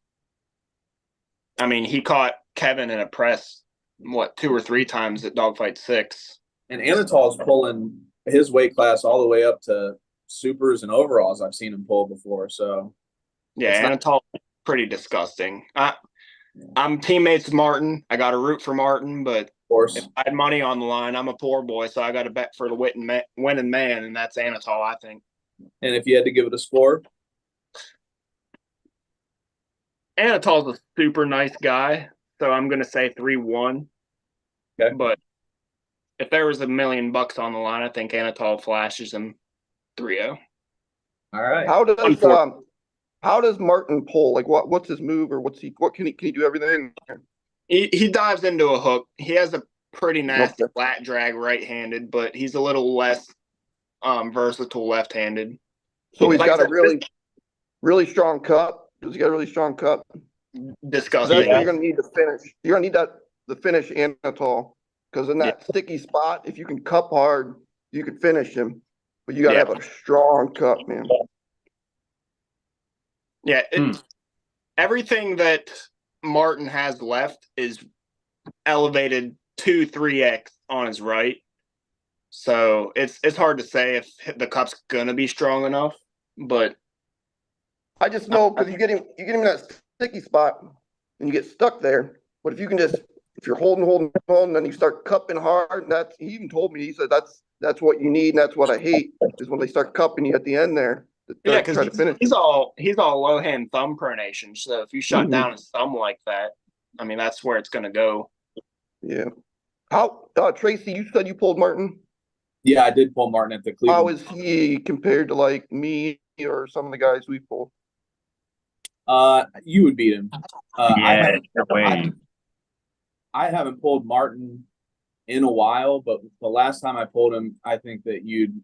I mean, he caught Kevin in a press, 2 or 3 times at Dawg Fight 6. And Anatol's pulling his weight class all the way up to supers and overalls. I've seen him pull before. So yeah, Anatol pretty disgusting. I'm teammates with Martin. I got to root for Martin, but of course, if I had money on the line, I'm a poor boy, so I got to bet for the winning man, and that's Anatol, I think. and if you had to give it a score, Anatol's a super nice guy, so I'm going to say 3-1. Okay. But if there was $1 million on the line, I think Anatol flashes him 3-0. all right. How does Martin pull? Like what's his move, or what can he do everything? He dives into a hook. He has a pretty nasty flat drag right-handed, but he's a little less versatile left-handed. So he's Like got I a said, really strong cut. Does he got a really strong cut? disgusting. That's what you're gonna need to finish. You're gonna need the finish Anatol, because in that sticky spot, if you can cup hard, you can finish him. But you gotta have a strong cut, man. Yeah, everything that Martin has left is elevated 2-3x on his right. So it's hard to say if the cup's gonna be strong enough, but I just know because you get him in that sticky spot and you get stuck there. But if you're holding, then you start cupping hard. And he even told me, he said that's what you need, and that's what I hate is when they start cupping you at the end there. yeah, because he's all low hand thumb pronation. So if you shut down his thumb like that, I mean that's where it's gonna go. Yeah. How Tracy, you said you pulled Martin? Yeah, I did pull Martin at the Cleveland. How is he compared to like me or some of the guys we pulled? You would beat him. Yeah, no way. I haven't pulled Martin in a while, but the last time I pulled him, I think that you'd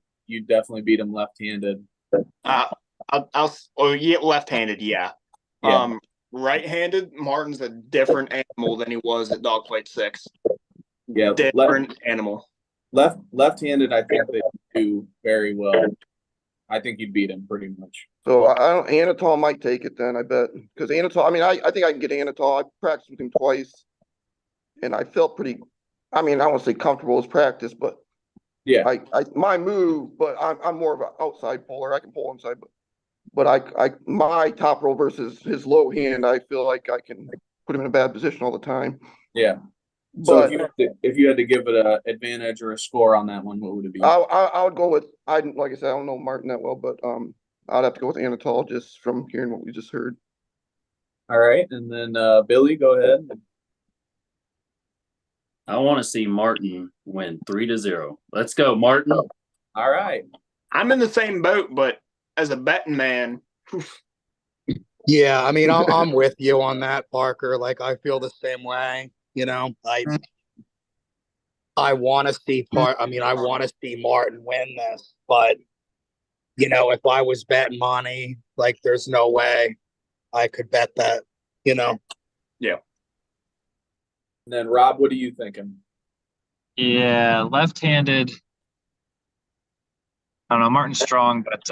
definitely beat him left-handed. Left-handed, yeah. Right-handed, Martin's a different animal than he was at Dawg Fight 6. Yeah, different animal. Left-handed, I think they do very well. I think you'd beat him pretty much. So Anatol might take it then, I bet. Because Anatol, I mean, I think I can get Anatol. I practiced with him twice, and I felt pretty. I mean, I won't say comfortable as practice, but yeah, my move. But I'm more of an outside puller. I can pull inside, but my top roll versus his low hand, I feel like I can put him in a bad position all the time. Yeah. So if you had to give it an advantage or a score on that one, what would it be? I would go with like I said, I don't know Martin that well, but I'd have to go with Anatol just from hearing what we just heard. All right, and then Billy, go ahead. I want to see Martin win 3-0. Let's go, Martin. All right. I'm in the same boat, but as a betting man. Yeah, I mean, I'm with you on that, Parker. Like, I feel the same way. You know, I want to see I want to see Martin win this, but you know, if I was betting money, like, there's no way I could bet that. You know. Yeah. And then Rob, what are you thinking? Yeah, left-handed. I don't know. Martin's strong, but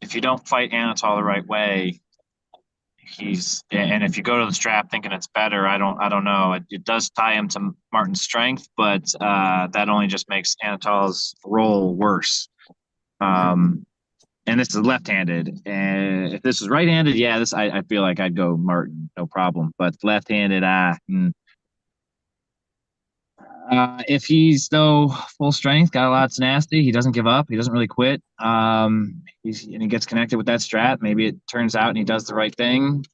if you don't fight Anatol the right way, and if you go to the strap thinking it's better, I don't know. It does tie him to Martin's strength, but that only just makes Anatol's roll worse. And this is left-handed. And if this is right-handed, yeah, I feel like I'd go Martin, no problem. But left-handed, if he's though full strength, got a lot of tenacity, he doesn't give up, he doesn't really quit. And he gets connected with that strat. Maybe it turns out and he does the right thing.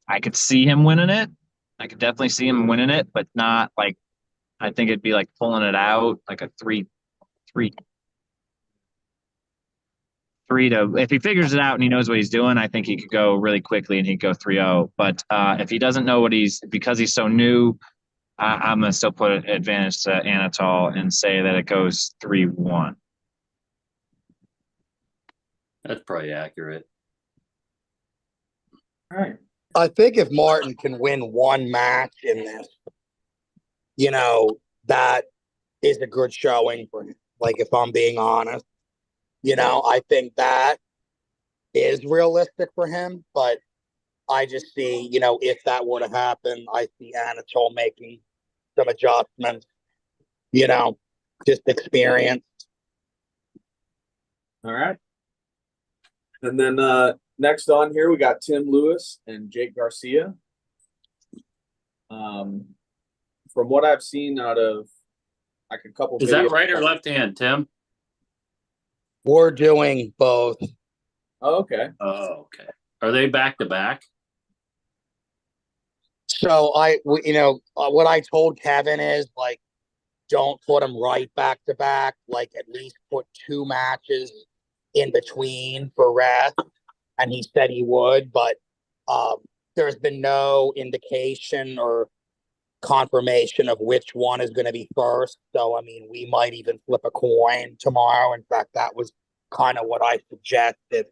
I could see him winning it. I could definitely see him winning it, but not like I think it'd be like pulling it out like a three to if he figures it out and he knows what he's doing, I think he could go really quickly and he'd go 3-0. But if he doesn't know what because he's so new, I'm going to still put an advantage to Anatol and say that it goes 3-1. That's probably accurate. All right. I think if Martin can win one match in this, that is a good showing for him. Like, if I'm being honest, I think that is realistic for him. But I just see, if that were to happen, I see Anatol making some adjustments, just experience. All right. And then next on here, we got Tim Lewis and Jake Garcia. From what I've seen out of like a couple Is videos, that right or left hand, Tim? We're doing both. Oh, okay. Oh, okay. Are they back to back? So what I told Kevin is like, don't put them right back to back. Like, at least put 2 matches in between for rest. And he said he would, but there's been no indication or confirmation of which one is going to be first. So, I mean, we might even flip a coin tomorrow. In fact, that was kind of what I suggested.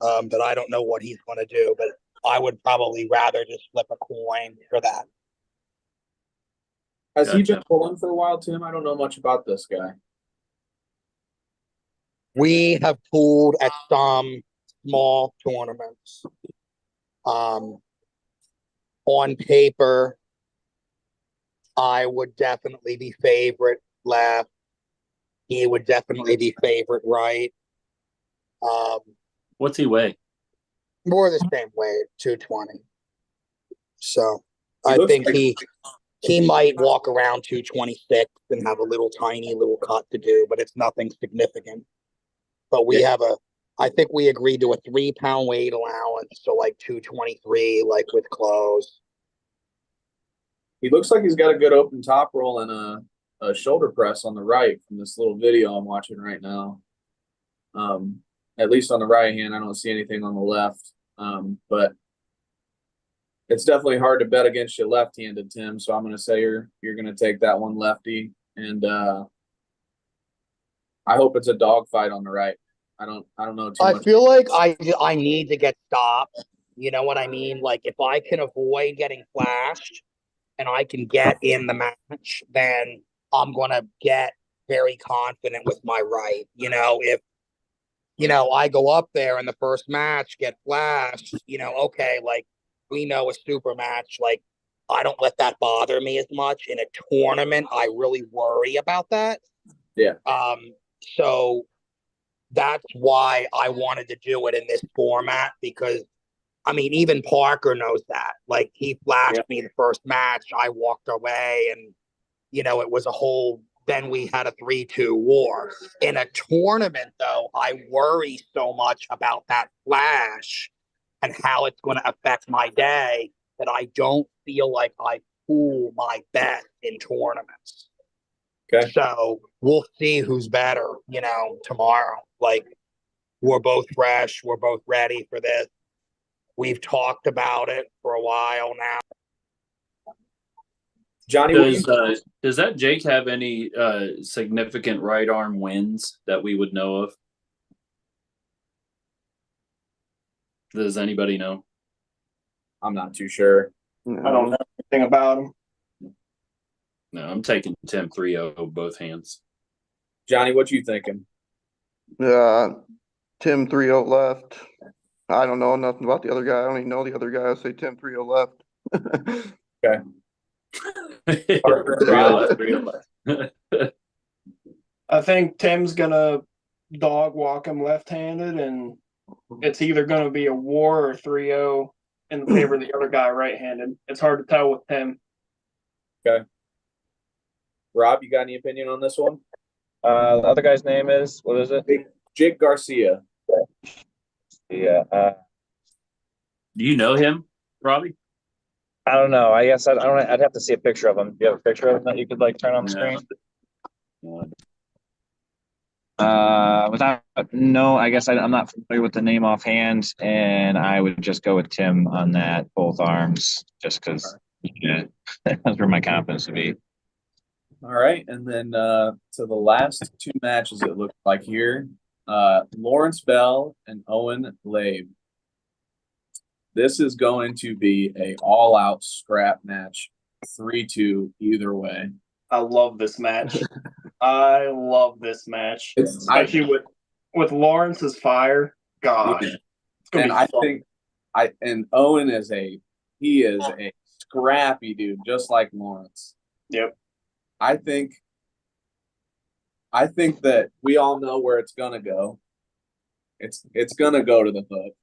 But I don't know what he's going to do. But I would probably rather just flip a coin for that. Has he been Gotcha. pulling for a while, Tim? I don't know much about this guy. We have pooled at some small tournaments. On paper, I would definitely be favorite left. He would definitely be favorite right. What's he weigh? More the same weight, 220. So He I looks think like- he might walk around 226 and have a little tiny little cut to do, but it's nothing significant. But I think we agreed to a 3-pound weight allowance, so like 223, like with clothes. He looks like he's got a good open top roll and a shoulder press on the right from this little video I'm watching right now. At least on the right hand, I don't see anything on the left. But it's definitely hard to bet against you left-handed, Tim. So I'm going to say you're going to take that one lefty, and I hope it's a dog fight on the right. I don't know too much. I feel like I need to get stopped. You know what I mean? Like, if I can avoid getting flashed and I can get in the match, then I'm gonna get very confident with my right. If I go up there in the first match, get flashed, okay, like, we know a super match, like, I don't let that bother me as much. In a tournament, I really worry about that. Yeah. So that's why I wanted to do it in this format, because I mean, even Parker knows that. Like, he flashed me the first match, I walked away, and it was a whole, then we had a 3-2 war. In a tournament, though, I worry so much about that flash and how it's going to affect my day that I don't feel like I pool my bet in tournaments. Okay. So we'll see who's better, tomorrow. Like, we're both fresh. We're both ready for this. We've talked about it for a while now. Johnny, Does that Jake have any significant right arm wins that we would know of? Does anybody know? I'm not too sure. I don't know anything about him. No, I'm taking Tim 3-0 both hands. Johnny, what you thinking? Tim 3-0 left. I don't know nothing about the other guy. I don't even know the other guy. I say Tim 3-0 left. Okay. Real life. I think Tim's gonna dog walk him left-handed, and it's either gonna be a war or 3-0 in favor of the other guy right-handed. It's hard to tell with Tim. Okay. Rob, you got any opinion on this one? The other guy's name is, what is it? Jake Garcia. Yeah. Do you know him, Robbie? I don't know. I guess I don't. I'd have to see a picture of him. Do you have a picture of him that you could like turn on the screen? Without no, I guess I'm not familiar with the name offhand, and I would just go with Tim on that, both arms, just because yeah, that's where my confidence would be. All right, and then to the last two matches, it looks like here, Lawrence Bell and Owen Labe. This is going to be a all-out scrap match, 3-2 either way. I love this match. I love this match, especially with Lawrence's fire. Gosh, Yeah. it's gonna And be I fun. think Owen is a scrappy dude, just like Lawrence. Yep. I think that we all know where it's gonna go. It's gonna go to the hook.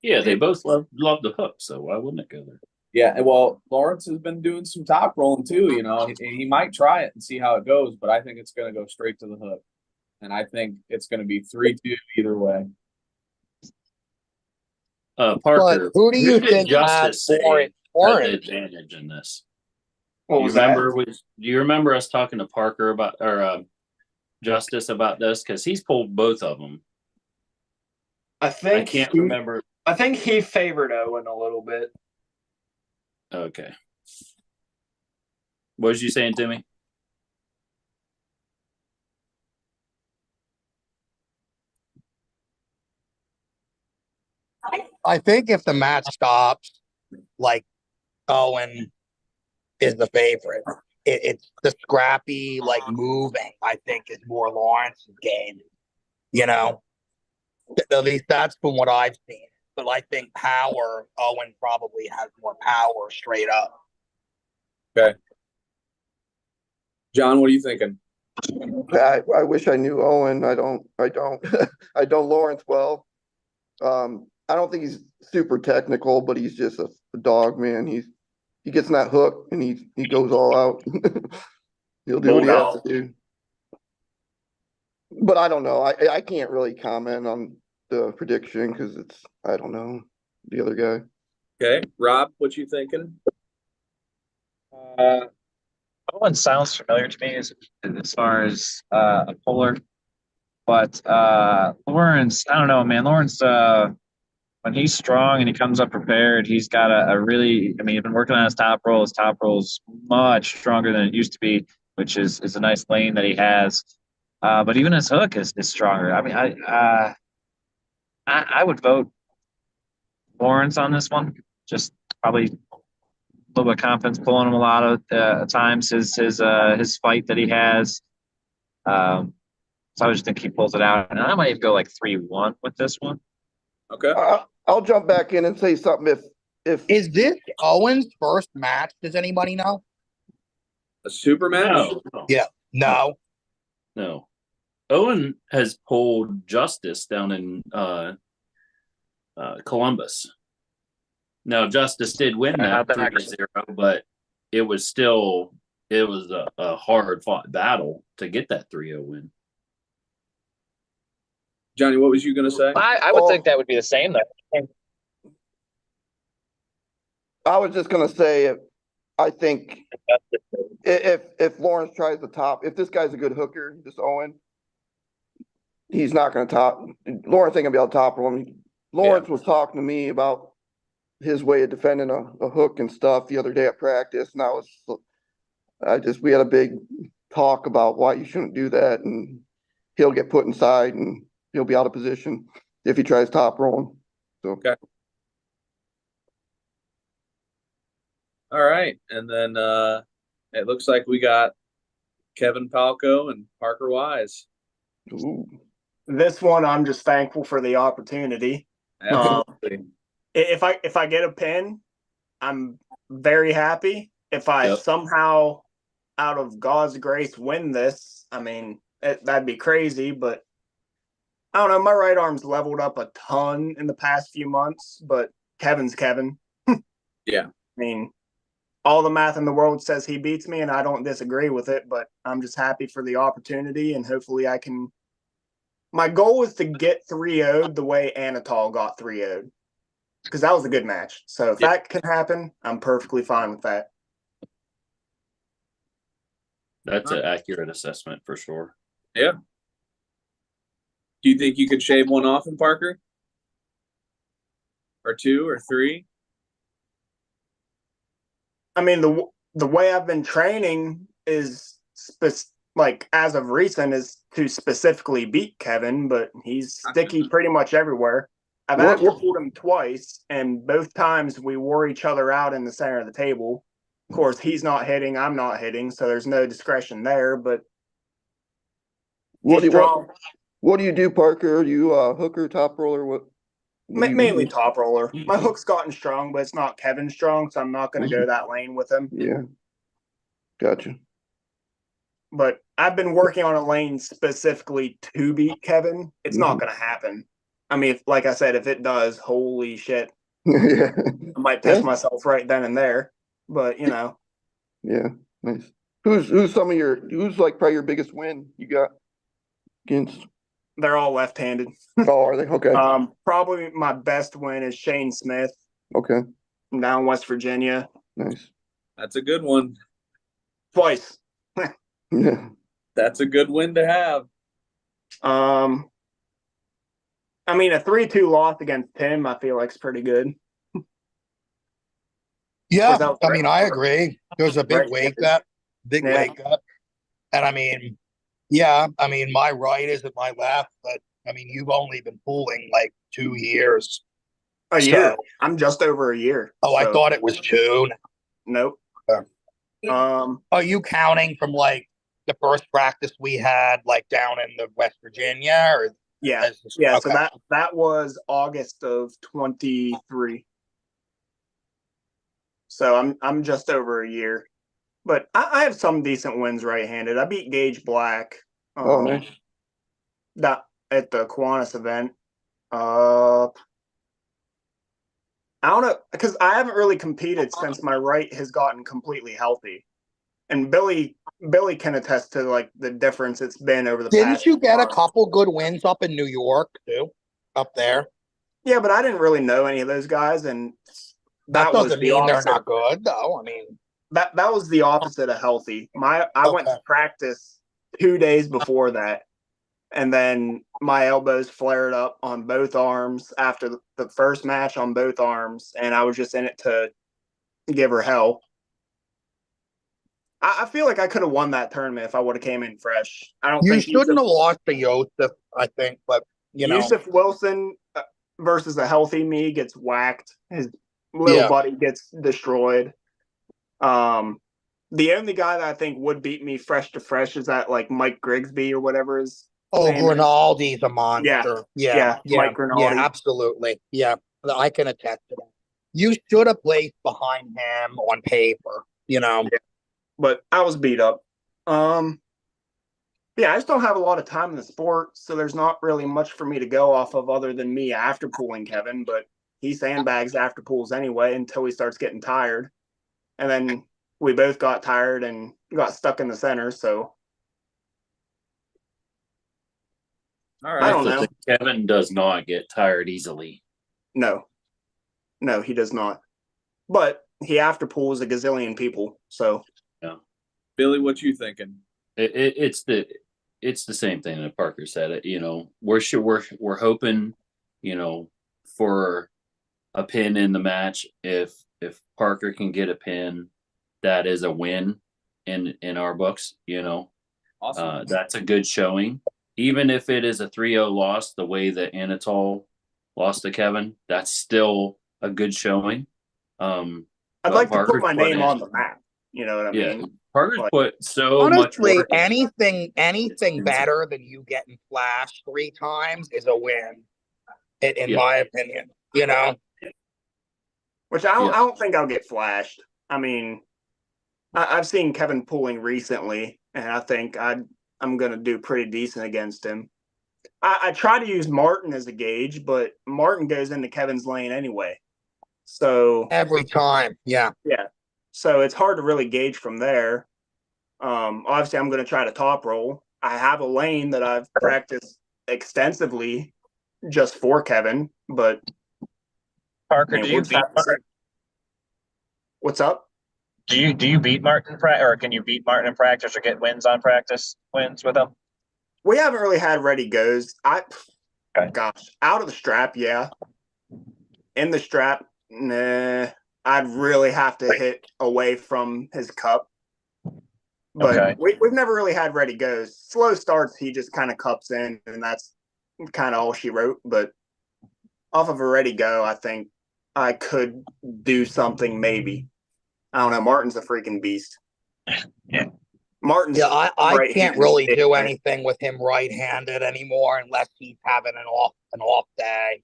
Yeah, they both love the hook, so why wouldn't it go there? Yeah, well, Lawrence has been doing some top rolling too. You know, he might try it and see how it goes, but I think it's gonna go straight to the hook, and I think it's gonna be 3-2 either way. Parker, But who do you did think has Justice more say important? advantage in this? What was that? Do you remember us talking to Parker about Justice about this? Because he's pulled both of them. I think I can't remember. I think he favored Owen a little bit. Okay. What was you saying, Timmy? I think if the match stops, like Owen is the favorite. It's the scrappy, like moving, I think is more Lawrence's game. You know, at least that's from what I've seen. But I think power, Owen probably has more power straight up. Okay, John, what are you thinking? I wish I knew Owen. I don't. I know Lawrence well. I don't think he's super technical, but he's just a dog, man. He gets in that hook and he goes all out. He'll do what he has to do. But I don't know. I can't really comment on the prediction because I don't know the other guy. Okay, Rob, what you thinking? Owen sounds familiar to me as far as a puller, but Lawrence, I don't know, man. Lawrence, when he's strong and he comes up prepared, he's got a really. I mean, he's been working on his top roll. His top roll's much stronger than it used to be, which is a nice lane that he has. But even his hook is stronger. I mean, I would vote Lawrence on this one. Just probably a little bit of confidence pulling him a lot of times. His fight that he has. So I just think he pulls it out, and I might even go like 3-1 with this one. Okay. I'll jump back in and say something. If Is this Owen's first match? Does anybody know? A super match? No. Yeah. No. No. Owen has pulled Justice down in Columbus. Now, Justice did win that 3-0, but it was a hard fought battle to get that 3-0 win. Johnny, what was you going to say? I would think that would be the same though. I was just gonna say, I think if Lawrence tries the top, if this guy's a good hooker, this Owen, he's not gonna top. Lawrence ain't gonna be able to top him. Lawrence was talking to me about his way of defending a hook and stuff the other day at practice, and we had a big talk about why you shouldn't do that, and he'll get put inside and he'll be out of position if he tries top rolling. So Okay. All right, and then it looks like we got Kevin Palco and Parker Wise. Ooh. This one, I'm just thankful for the opportunity. Absolutely. If I get a pin, I'm very happy. If I Yep. somehow, out of God's grace, win this, I mean, that'd be crazy. But I don't know. My right arm's leveled up a ton in the past few months, but Kevin's Kevin. Yeah. I mean, all the math in the world says he beats me, and I don't disagree with it. But I'm just happy for the opportunity, and hopefully I can. My goal is to get 3-0'd the way Anatol got 3-0'd, because that was a good match. So if that can happen, I'm perfectly fine with that. That's an accurate assessment for sure. Yeah. Do you think you could shave one off in Parker? Or 2 or 3? I mean, the way I've been training is like as of recent is to specifically beat Kevin, but he's sticky pretty much everywhere. I've after pulled him twice, and both times we wore each other out in the center of the table. Of course, he's not hitting, I'm not hitting, so there's no discretion there. But What do strong. what do you do, Parker? Are you hooker, top roller? What do you Mainly do? top roller. My hook's gotten strong, but it's not Kevin strong, so I'm not going to go that lane with him. Yeah, gotcha. But I've been working on a lane specifically to beat Kevin. It's not going to happen. I mean, like I said, if it does, holy shit. Yeah. I might test myself right then and there. But, Yeah, nice. Who's like probably your biggest win you got against? They're all left-handed. Oh, are they? Okay. Probably my best win is Shane Smith. Okay. From down West Virginia. Nice. That's a good one. Twice. Yeah. That's a good win to have. I mean, a 3-2 loss against him, I feel like is pretty good. Yeah, I mean, I agree. There's a big weight cut, and I mean, I mean, my right isn't my left, but I mean, you've only been pulling like 2 years. A year. I'm just over a year. Oh, so. I thought it was 2. Nope. Are you counting from like the first practice we had, like down in the West Virginia, or yeah? Okay. So that was August of 23. So I'm just over a year, but I have some decent wins right-handed. I beat Gage Black. Nice. That at the Kiwanis event. I don't know, because I haven't really competed since my right has gotten completely healthy. And Billy can attest to like the difference it's been over the past. Didn't you get a couple good wins up in New York too? Up there? Yeah, but I didn't really know any of those guys, and that doesn't mean they're not good, though. I mean, that was the opposite of healthy. I went to practice 2 days before that, and then my elbows flared up on both arms after the first match on both arms, and I was just in it to give her hell. I feel like I could have won that tournament if I would have came in fresh. I don't think you shouldn't have lost to Yosef, I think, but Yusuf Wilson versus a healthy me gets whacked. His little buddy gets destroyed. The only guy that I think would beat me fresh to fresh is that like Mike Grigsby or whatever his name Rinaldi's a monster. Yeah, Mike Rinaldi. Yeah, absolutely. Yeah, I can attest to that. You should have placed behind him on paper, But I was beat up. I just don't have a lot of time in the sport, so there's not really much for me to go off of other than me after pulling Kevin, but he sandbags after pulls anyway until he starts getting tired. And then we both got tired and got stuck in the center, so. All right. I don't know. Kevin does not get tired easily. No, he does not. But he after pulls a gazillion people, so. Yeah. Billy, what you thinking? It's the same thing that Parker said. We're hoping, for a pin in the match. If Parker can get a pin, that is a win in our books. Awesome. That's a good showing. Even if it is a 3-0 loss, the way that Anatol lost to Kevin, that's still a good showing. I'd like to put my name on the map. You know what I Yeah. mean? Parker's Like, put so much Honestly, work. anything better than you getting flashed 3 times is a win, in Yeah. my opinion. You know, which I Yeah. don't think I'll get flashed. I mean, I've seen Kevin pulling recently, and I think I'm going to do pretty decent against him. I try to use Martin as a gauge, but Martin goes into Kevin's lane anyway. So every time. Yeah. yeah, so it's hard to really gauge from there. Obviously, I'm going to try to top roll. I have a lane that I've practiced extensively just for Kevin, but Parker, I mean, do you we'll beat have to see. Martin? What's up? Do you beat Martin or can you beat Martin in practice or get wins on practice wins with him? We haven't really had ready goes. Okay. Gosh, out of the strap, yeah. In the strap, nah. I'd really have to hit away from his cup. But Okay. we've never really had ready goes. Slow starts, he just kind of cups in, and that's kind of all she wrote. But off of a ready go, I think I could do something maybe. I don't know. Martin's a freaking beast. Yeah. Martin's Yeah, I can't right-handed really stick, do man. anything with him right-handed anymore unless he's having an off day.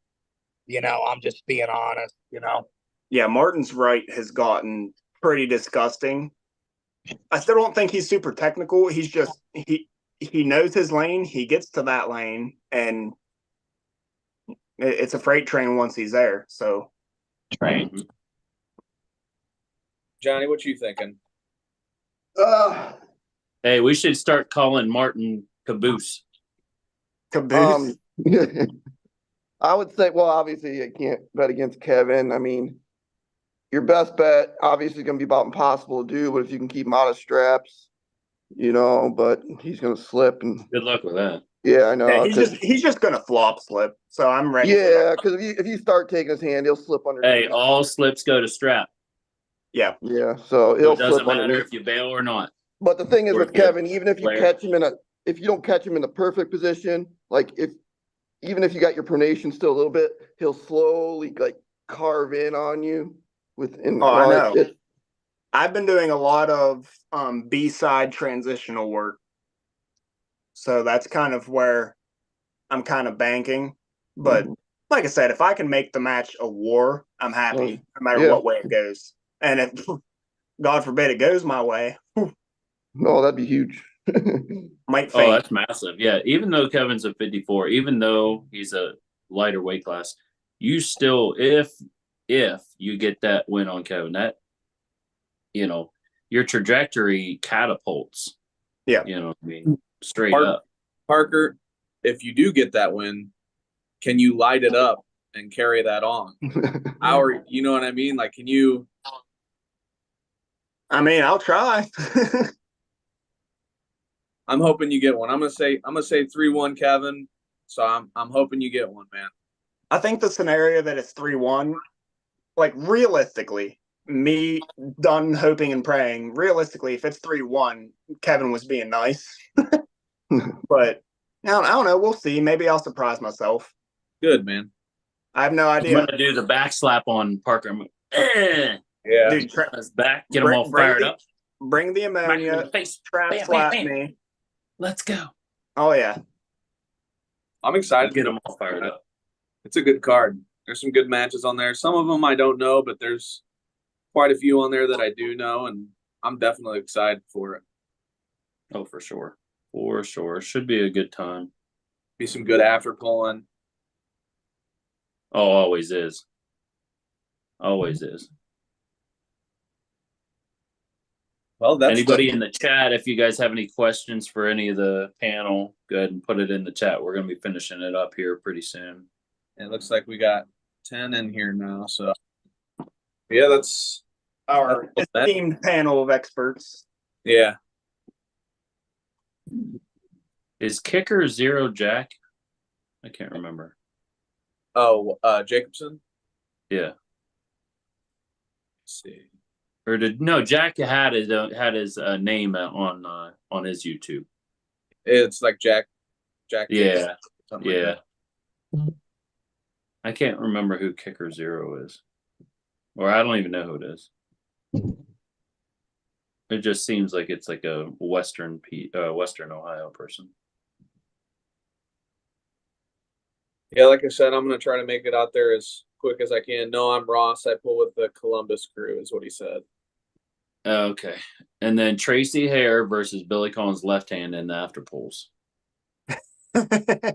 You know, I'm just being honest, you know. Yeah, Martin's right has gotten pretty disgusting. I still don't think he's super technical. He's just he knows his lane. He gets to that lane, and it's a freight train once he's there. So Right. Johnny, what you thinking? Hey, we should start calling Martin Caboose. Caboose. I would say, well, obviously you can't bet against Kevin. I mean, your best bet obviously going to be about impossible to do, but if you can keep him out of straps, but he's going to slip and Good luck with that. yeah, I know. Yeah, he's just gonna flop slip. So I'm ready. Yeah, because if you start taking his hand, he'll slip underneath. Hey, all slips go to strap. Yeah. Yeah, So so he'll it doesn't slip matter underneath. if you bail or not. But the thing is Or with if you're Kevin, even if you player. catch him if you don't catch him in the perfect position, like even if you got your pronation still a little bit, he'll slowly like carve in on you I know. I've been doing a lot of B-side transitional work. So that's kind of where I'm kind of banking. But like I said, if I can make the match a war, I'm happy no matter what way it goes. And if God forbid it goes my way, no, that'd be huge. might faint. Oh, that's massive. Yeah, even though Kevin's a 54, even though he's a lighter weight class, you still, if you get that win on Kevin, that, your trajectory catapults. Yeah. I mean, straight up. Parker, if you do get that win, can you light it up and carry that on? You know what I mean? Like, can you? I mean, I'll try. I'm hoping you get one. I'm gonna say 3-1, Kevin. So I'm hoping you get one, man. I think the scenario that it's 3-1, like realistically, me done hoping and praying. Realistically, if it's 3-1, Kevin was being nice. But I don't know. We'll see. Maybe I'll surprise myself. Good, man. I have no idea. I'm gonna do the back slap on Parker. Yeah, dude, his back, get him all fired up. Bring the ammonia. Trap slap me. Let's go. Oh yeah. I'm excited. Get them all fired up. It's a good card. There's some good matches on there. Some of them I don't know, but there's quite a few on there that I do know, and I'm definitely excited for it. Oh, for sure. For sure. Should be a good time. Be some good after pulling. Oh, always is. Always is. Well, that's anybody in the chat, if you guys have any questions for any of the panel, go ahead and put it in the chat. We're going to be finishing it up here pretty soon. It looks like we got 10 in here now. So, yeah, that's our esteemed panel of experts. Yeah. Is kicker 0 Jack? I can't remember. Oh, Jacobson? Yeah. Let's see. Or Jack had his name on his YouTube. It's like Jack. Yeah. Yeah. Like I can't remember who kicker 0 is. Or I don't even know who it is. It just seems like it's like a Western Ohio person. Yeah, like I said, I'm gonna try to make it out there as quick as I can. No, I'm Ross. I pull with the Columbus crew, is what he said. Okay. And then Tracy Hare versus Billy Collins' left hand in the after pulls. I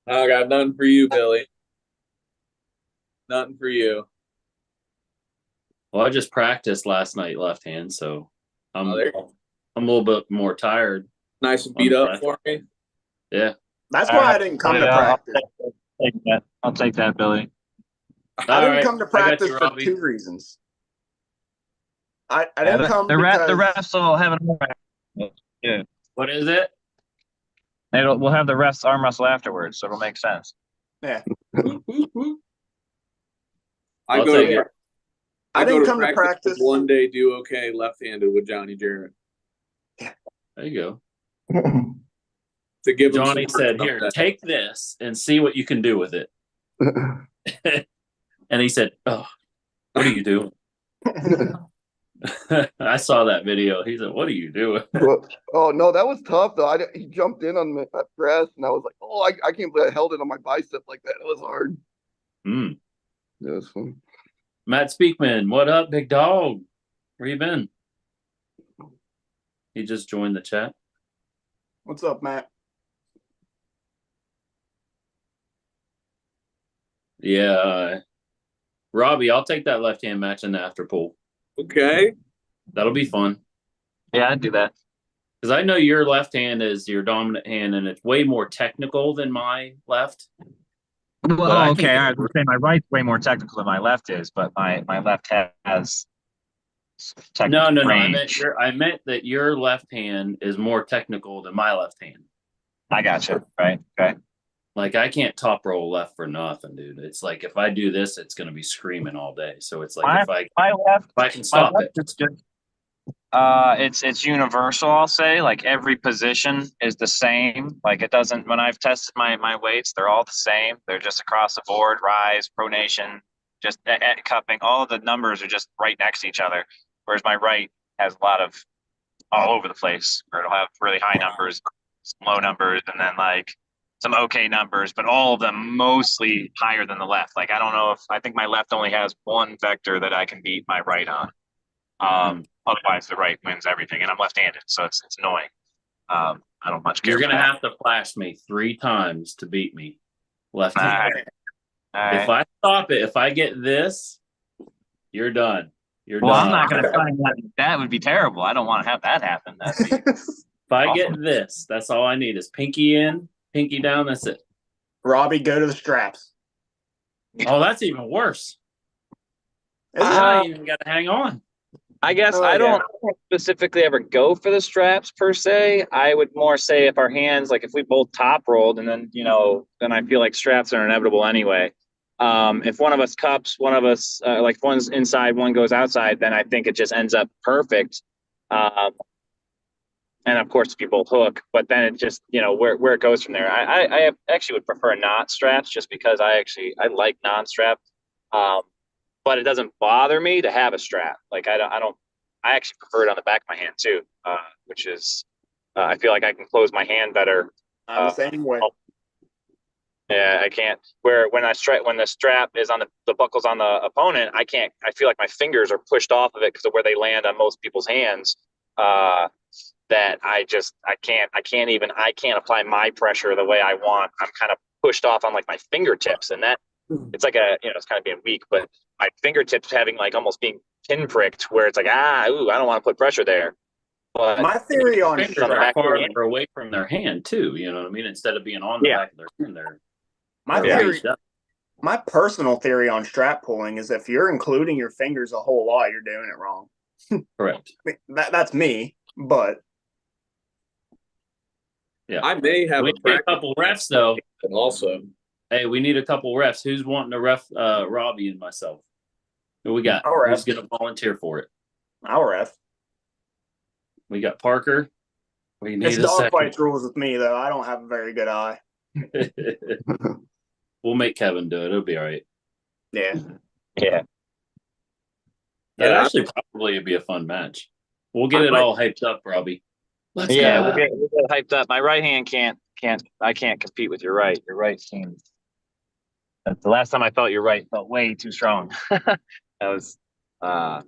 got nothing for you, Billy. Nothing for you. Well, I just practiced last night left hand, so I'm Oh, a little bit more tired. nice and beat up for me. Yeah. That's All why I right. didn't come to Yeah, practice. I'll take that, Billy. I didn't come to I got practice you, for Robbie. 2 reasons. I Yeah, didn't come the because refs will have it. Yeah, What is it? we'll have the refs arm wrestle afterwards, so it'll make sense. yeah. I I'll go take to it. I go didn't to come to practice. one day do okay left-handed with Johnny Jarrett There you to give go. him Johnny some said, "Here, take this and see what you can do with it." And he said, "Oh, what are you doing?" I saw that video. He said, "What are you doing?" Oh no, that was tough though. He jumped in on my press, and I was like, "Oh, I can't believe I held it on my bicep like that. It was hard." Mm. It was fun. Matt Speakman, what up, big dog? Where you been? He just joined the chat. What's up, Matt? Yeah, Robbie, I'll take that left hand match in the after pool. Okay. That'll be fun. Yeah, I'd do that. Because I know your left hand is your dominant hand, and it's way more technical than my left. Well, okay. I would say my right's way more technical than my left is, but my left has technical No. range. I meant that your left hand is more technical than my left hand. I gotcha. Right. Okay. Like I can't top roll left for nothing, dude. It's like if I do this, it's gonna be screaming all day. So it's like if I can stop it. Is just it's universal. I'll say like every position is the same. Like it doesn't. When I've tested my weights, they're all the same. They're just across the board. Rise, pronation, just cupping. All of the numbers are just right next to each other. Whereas my right has a lot of all over the place. Where it'll have really high numbers, some low numbers, and then like some okay numbers, but all of them mostly higher than the left. Like I don't know if I think my left only has one vector that I can beat my right on. Otherwise, the right wins everything, and I'm left-handed, so it's annoying. I don't much care. You're gonna have to flash me 3 times to beat me left-handed. Right. If I stop it, if I get this, you're done. You're Well, done. I'm not gonna find that. That would be terrible. I don't want to have that happen. If I get this, that's all I need is pinky in, pinky down. That's it. Robbie, go to the straps. Oh, that's even worse. Is it? I ain't even got to hang on. I guess Oh, I don't specifically ever go for the straps per se. I would more say if our hands, like if we both top rolled, and then then I feel like straps are inevitable anyway. If one of us cups, one of us like one's inside, one goes outside, then I think it just ends up perfect. And of course, if you both hook, but then it just where it goes from there. I actually would prefer not straps just because I like non-strap. But it doesn't bother me to have a strap. Like I actually prefer it on the back of my hand too, which is I feel like I can close my hand better. I'm the same way. Yeah, I can't. Where when the strap is on the buckles on the opponent, I can't. I feel like my fingers are pushed off of it because of where they land on most people's hands. That I can't apply my pressure the way I want. I'm kind of pushed off on like my fingertips, and that it's like it's kind of being weak, but my fingertips having like almost being pinpricked where it's like, I don't want to put pressure there. But My theory on Fingers strap, are farther away from their hand too. You know what I mean? Instead of being on the back of their hand, my personal theory on strap pulling is if you're including your fingers a whole lot, you're doing it wrong. Correct. I mean, that's me, but yeah, I may have we need a couple refs though. Also, hey, we need a couple refs. Who's wanting to ref Robbie and myself? Who we got? I'll ref. Who's going to volunteer for it? I'll ref. We got Parker. We need It's a Dawg second. Fights rules with me though. I don't have a very good eye. We'll make Kevin do it. It'll be all right. Yeah. Yeah. That actually probably would be a fun match. We'll get it all hyped up, Robbie. Let's Yeah, go. we'll get hyped up. My right hand I can't compete with your right. Your right seems. The last time I felt your right felt way too strong. That was. I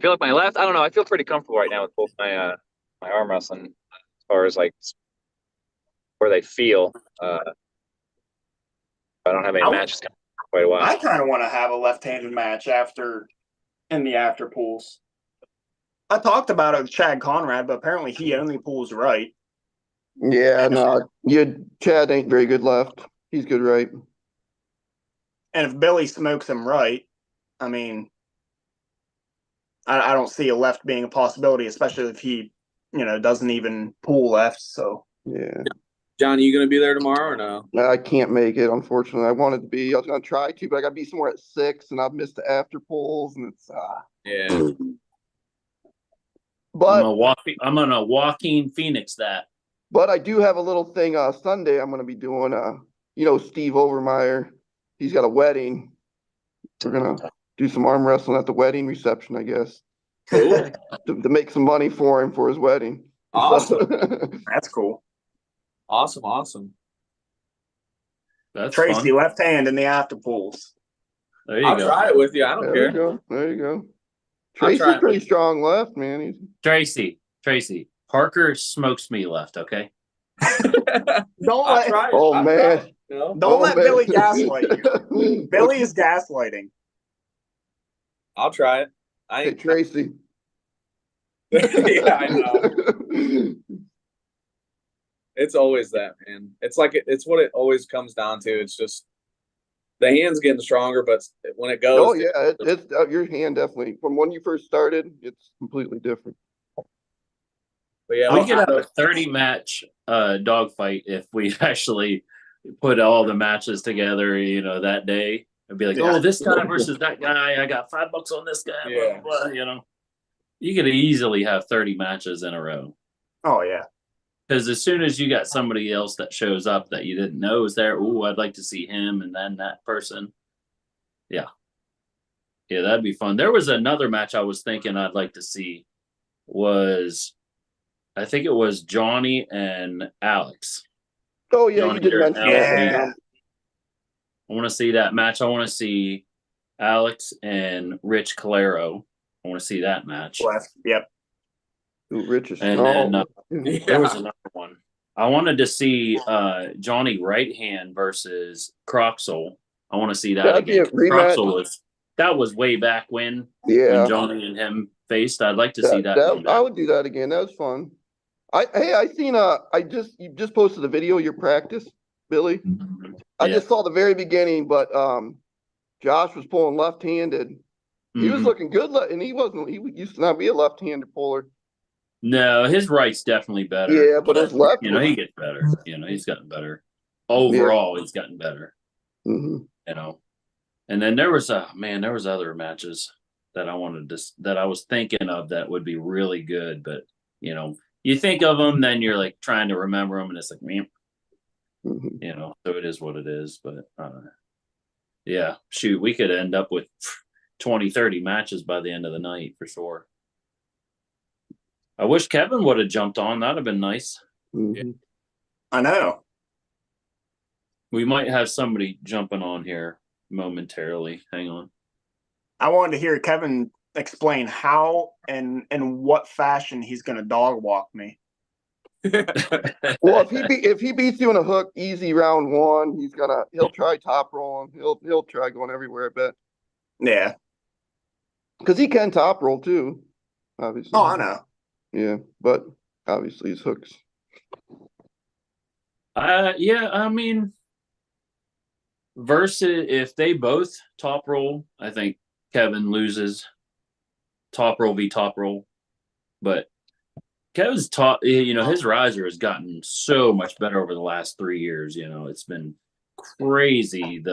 feel like my left. I don't know. I feel pretty comfortable right now with both my arm wrestling as far as like where they feel. I don't have any matches coming for quite a while. I kind of want to have a left-handed match in the after pools. I talked about it with Chad Conrad, but apparently he only pulls right. Yeah, no, Chad ain't very good left. He's good right. And if Billy smokes him right, I mean, I don't see a left being a possibility, especially if he, doesn't even pull left. So Yeah. John, are you going to be there tomorrow or no? I can't make it, unfortunately. I wanted to be. I was going to try to, but I got to be somewhere at 6, and I've missed the after pulls, and it's Yeah. But I'm gonna Joaquin Phoenix that. But I do have a little thing Sunday. I'm going to be doing. Steve Overmeyer. He's got a wedding. We're gonna do some arm wrestling at the wedding reception, I guess. Cool. to make some money for him for his wedding. Awesome. that's cool. Awesome. That's Tracy, fun. left hand in the after pulls. There you I'll go. try it with you. I don't There care. you go. There you go. I'll Tracy's try it. pretty strong left, man. He's Tracy. Parker smokes me left, okay? Don't I'll let try it. Oh, I'll man. try it, you know? don't let man. Billy gaslight you. Billy is gaslighting. I'll try it. Hey, Tracy. Yeah, I know. It's always that, man. It's like it's what it always comes down to. It's just the hand's getting stronger, but when it goes, Oh yeah, it's your hand definitely. From when you first started, it's completely different. but yeah, We could have a 30-match dog fight if we actually put all the matches together, that day. It'd be like, Yeah. oh, this guy versus that guy. I got $5 on this guy. Yeah. Blah, blah, blah, You could easily have 30 matches in a row. Oh yeah. Because as soon as you got somebody else that shows up that you didn't know is there, oh, I'd like to see him, and then that person. Yeah, that'd be fun. There was another match I was thinking I'd like to see I think it was Johnny and Alex. Oh yeah, Johnny you did mention that. Yeah. I want to see that match. I want to see Alex and Rich Calero. I want to see that match. Left. Yep. Ooh, Rich is And strong. then there was another one. I wanted to see Johnny right hand versus Croxel. I want to see that That'd be again. a rematch. That was way back when Yeah, Johnny and him faced. I'd like to see that. I would do that again. That was fun. I seen you just posted a video of your practice, Billy. I just saw the very beginning, but Josh was pulling left-handed. He was looking good, and he wasn't. He used to not be a left-handed puller. No, his right's definitely better. Yeah, but his left, he gets better. He's gotten better. Overall, he's gotten better. Mhm. And then there was other matches that I was thinking of that would be really good, but you think of them, then you're like trying to remember them, and it's like, man, so it is what it is. But yeah, shoot, we could end up with 20, 30 matches by the end of the night for sure. I wish Kevin would have jumped on. That'd have been nice. Mhm. I know. We might have somebody jumping on here momentarily. Hang on. I wanted to hear Kevin explain how and in what fashion he's going to dog walk me. Well, if he beats you in a hook, easy round one, he'll try top rolling. He'll try going everywhere, I bet. Yeah. Because he can top roll too, obviously. Oh, I know. Yeah, but obviously his hooks. Yeah, I mean, versus if they both top roll, I think Kevin loses. Top roll v top roll, but Kevin's his riser has gotten so much better over the last 3 years. It's been crazy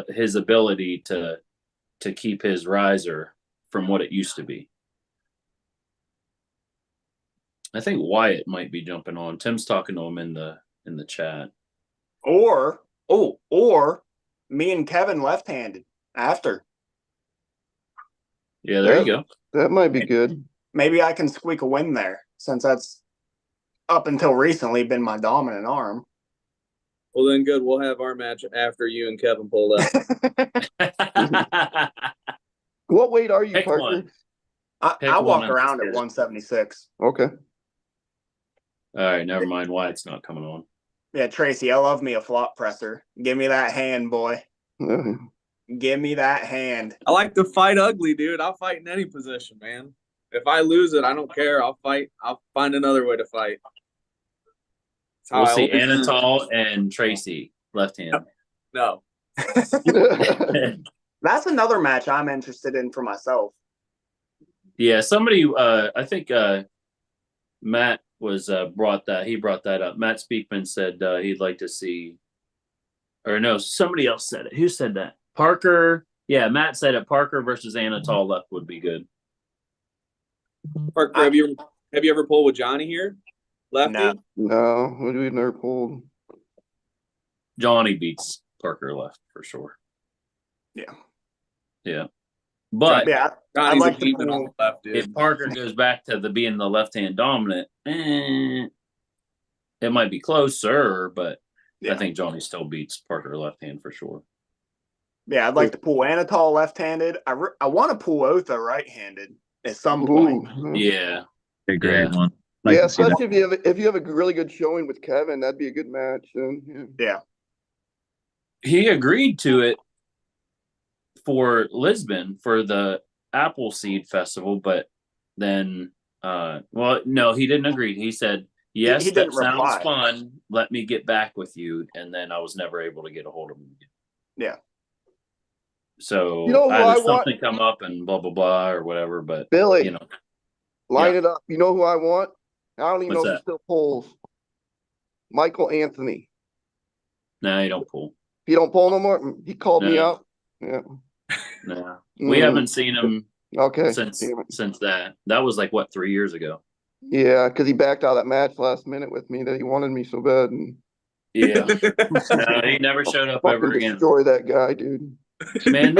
his ability to keep his riser from what it used to be. I think Wyatt might be jumping on. Tim's talking to him in the chat. Or me and Kevin left-handed after. Yeah, there you go. That might be good. maybe I can squeak a win there, since that's up until recently been my dominant arm. Well, then good. We'll have our match after you and Kevin pull up. What weight are you, Pick Parker? one. I walk one. around at 176. Okay. All right, never mind why it's not coming on. Yeah, Tracy, I love me a flop presser. Give me that hand, boy. Give me that hand. I like to fight ugly, dude. I'll fight in any position, man. If I lose it, I don't care. I'll fight. I'll find another way to fight. We'll see Anatol and Tracy left hand. No. That's another match I'm interested in for myself. Yeah, somebody I think Matt was brought that up. Matt Speakman said he'd like to see, or no, somebody else said it. Who said that? Parker. Yeah, Matt said it. Parker versus Anatol left would be good. Parker, have you ever pulled with Johnny here? Lefty? No, we've never pulled. Johnny beats Parker left for sure. Yeah. But yeah, Johnny's like a demon on the left, dude. if Parker goes back to being the left-hand dominant, it might be closer, but I think Johnny still beats Parker left-hand for sure. Yeah, I'd like to pull Anatol left-handed. I want to pull Otha right-handed at some point. Yeah. A great one. Yeah, especially if you have a really good showing with Kevin, that'd be a good match. Yeah. He agreed to it for Lisbon for the Appleseed Festival, but then well, no, he didn't agree. He said, yes, he that didn't sounds reply. fun. Let me get back with you. And then I was never able to get a hold of him again. Yeah. So You know who either I something come up and blah blah blah or whatever, but Billy, you know, line it up. You know who I want? I don't even What's know if that? he still pulls. Michael Anthony. no, you don't pull. He don't pull no more. He called me No. up. Yeah. No. We haven't seen him Okay. since that. That was like what, 3 years ago. Yeah, because he backed out of that match last minute with me that he wanted me so bad. And Yeah. No, he never showed up ever fucking again. destroy that guy, dude. Man,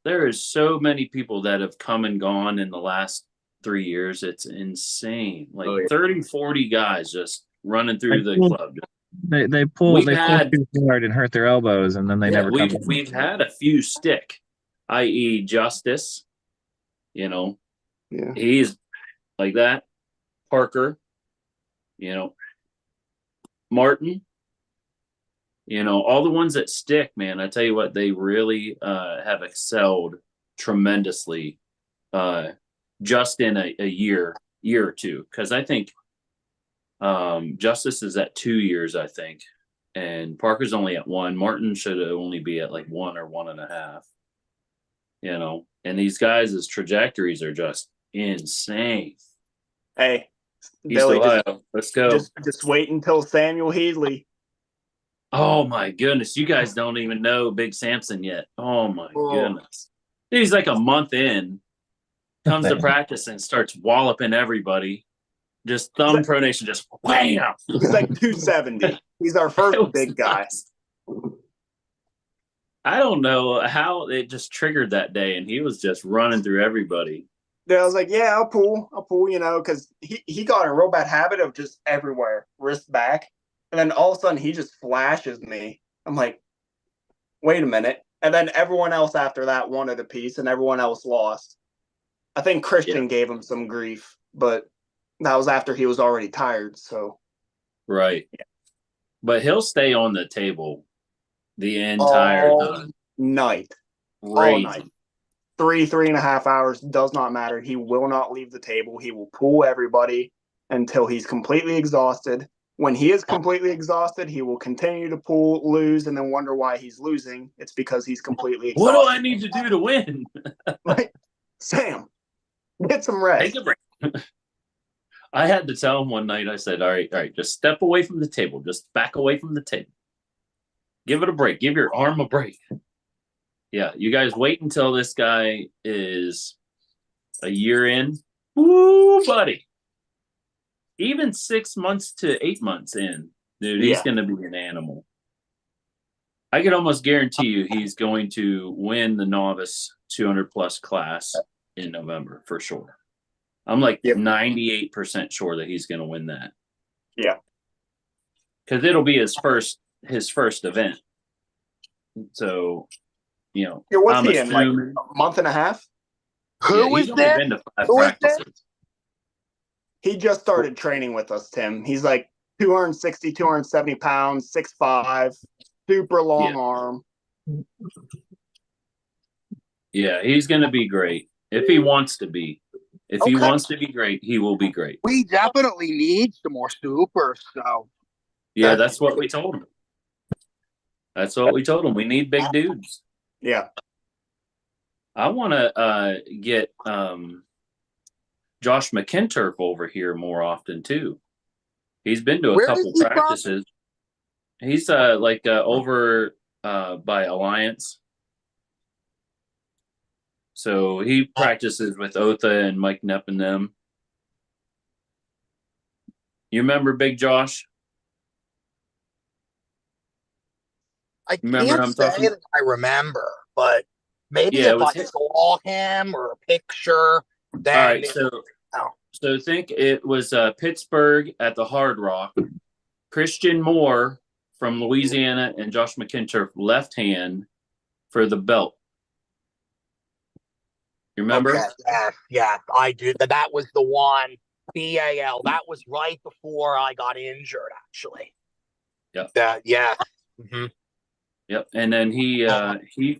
there is so many people that have come and gone in the last 3 years. It's insane. Like 30, 40 guys just running through the club. They pull too hard and hurt their elbows, and then they never come. We've had a few stick, i.e. Justice. You know, he's like that. Parker, you know, Martin. You know, all the ones that stick, man, I tell you what, they really have excelled tremendously just in a year or two. Because I think Justice is at 2 years, I think. And Parker's only at 1. Martin should only be at like 1 or 1.5. You know, and these guys' trajectories are just insane. Hey, Billy, let's go. Just wait until Samuel Headley. Oh my goodness, you guys don't even know Big Samson yet. Oh my goodness. He's like a month in, comes to practice and starts walloping everybody. Just thumb pronation, just wham. He's like 270. He's our first big guy. I don't know how it just triggered that day, and he was just running through everybody. Yeah, I was like, yeah, I'll pull, you know, because he got in a real bad habit of just everywhere, wrist back. And then all of a sudden he just flashes me. I'm like, wait a minute. And then everyone else after that wanted a piece and everyone else lost. I think Christian gave him some grief, but that was after he was already tired. So, right. Yeah. But he'll stay on the table the entire night. Crazy. All night. 3.5 hours, does not matter. He will not leave the table. He will pull everybody until he's completely exhausted. When he is completely exhausted, he will continue to pull, lose, and then wonder why he's losing. It's because he's completely exhausted. What do I need to do to win? Like, Sam, get some rest. Take a break. I had to tell him one night, I said, all right, just step away from the table. Just back away from the table. Give it a break. Give your arm a break. Yeah, you guys wait until this guy is a year in. Woo, buddy. Even 6 months to 8 months in, dude, he's going to be an animal. I could almost guarantee you he's going to win the novice 200 plus class in November for sure. I'm like Yep. 98% sure that he's going to win that. Yeah. Because it'll be his first event. So, you know, Yeah, what's I'm he in, like assuming a month and a half? Who he's is only this? been to 5 Who is this? practices. He just started training with us, Tim. He's like 260, 270 pounds, 6'5", super long arm. Yeah, he's going to be great if he wants to be. If he Okay. wants to be great, he will be great. We definitely need some more supers. So Yeah, that's what we told him. That's what we told him. We need big dudes. Yeah. I want to get Josh McInturf over here more often too. He's been to a Where couple is he from? practices. He's over by Alliance. So he practices with Otha and Mike Knepp and them. You remember Big Josh? I Remember can't I'm say talking? that I remember, but maybe Yeah, it if was I saw him or a picture, then All right, so think it was Pittsburgh at the Hard Rock. Christian Moore from Louisiana and Josh McInturf left hand for the belt. You remember? Okay, yeah, I do. That was the one. BAL. That was right before I got injured, actually. Yep. Yeah. Mm-hmm. Yep. And then he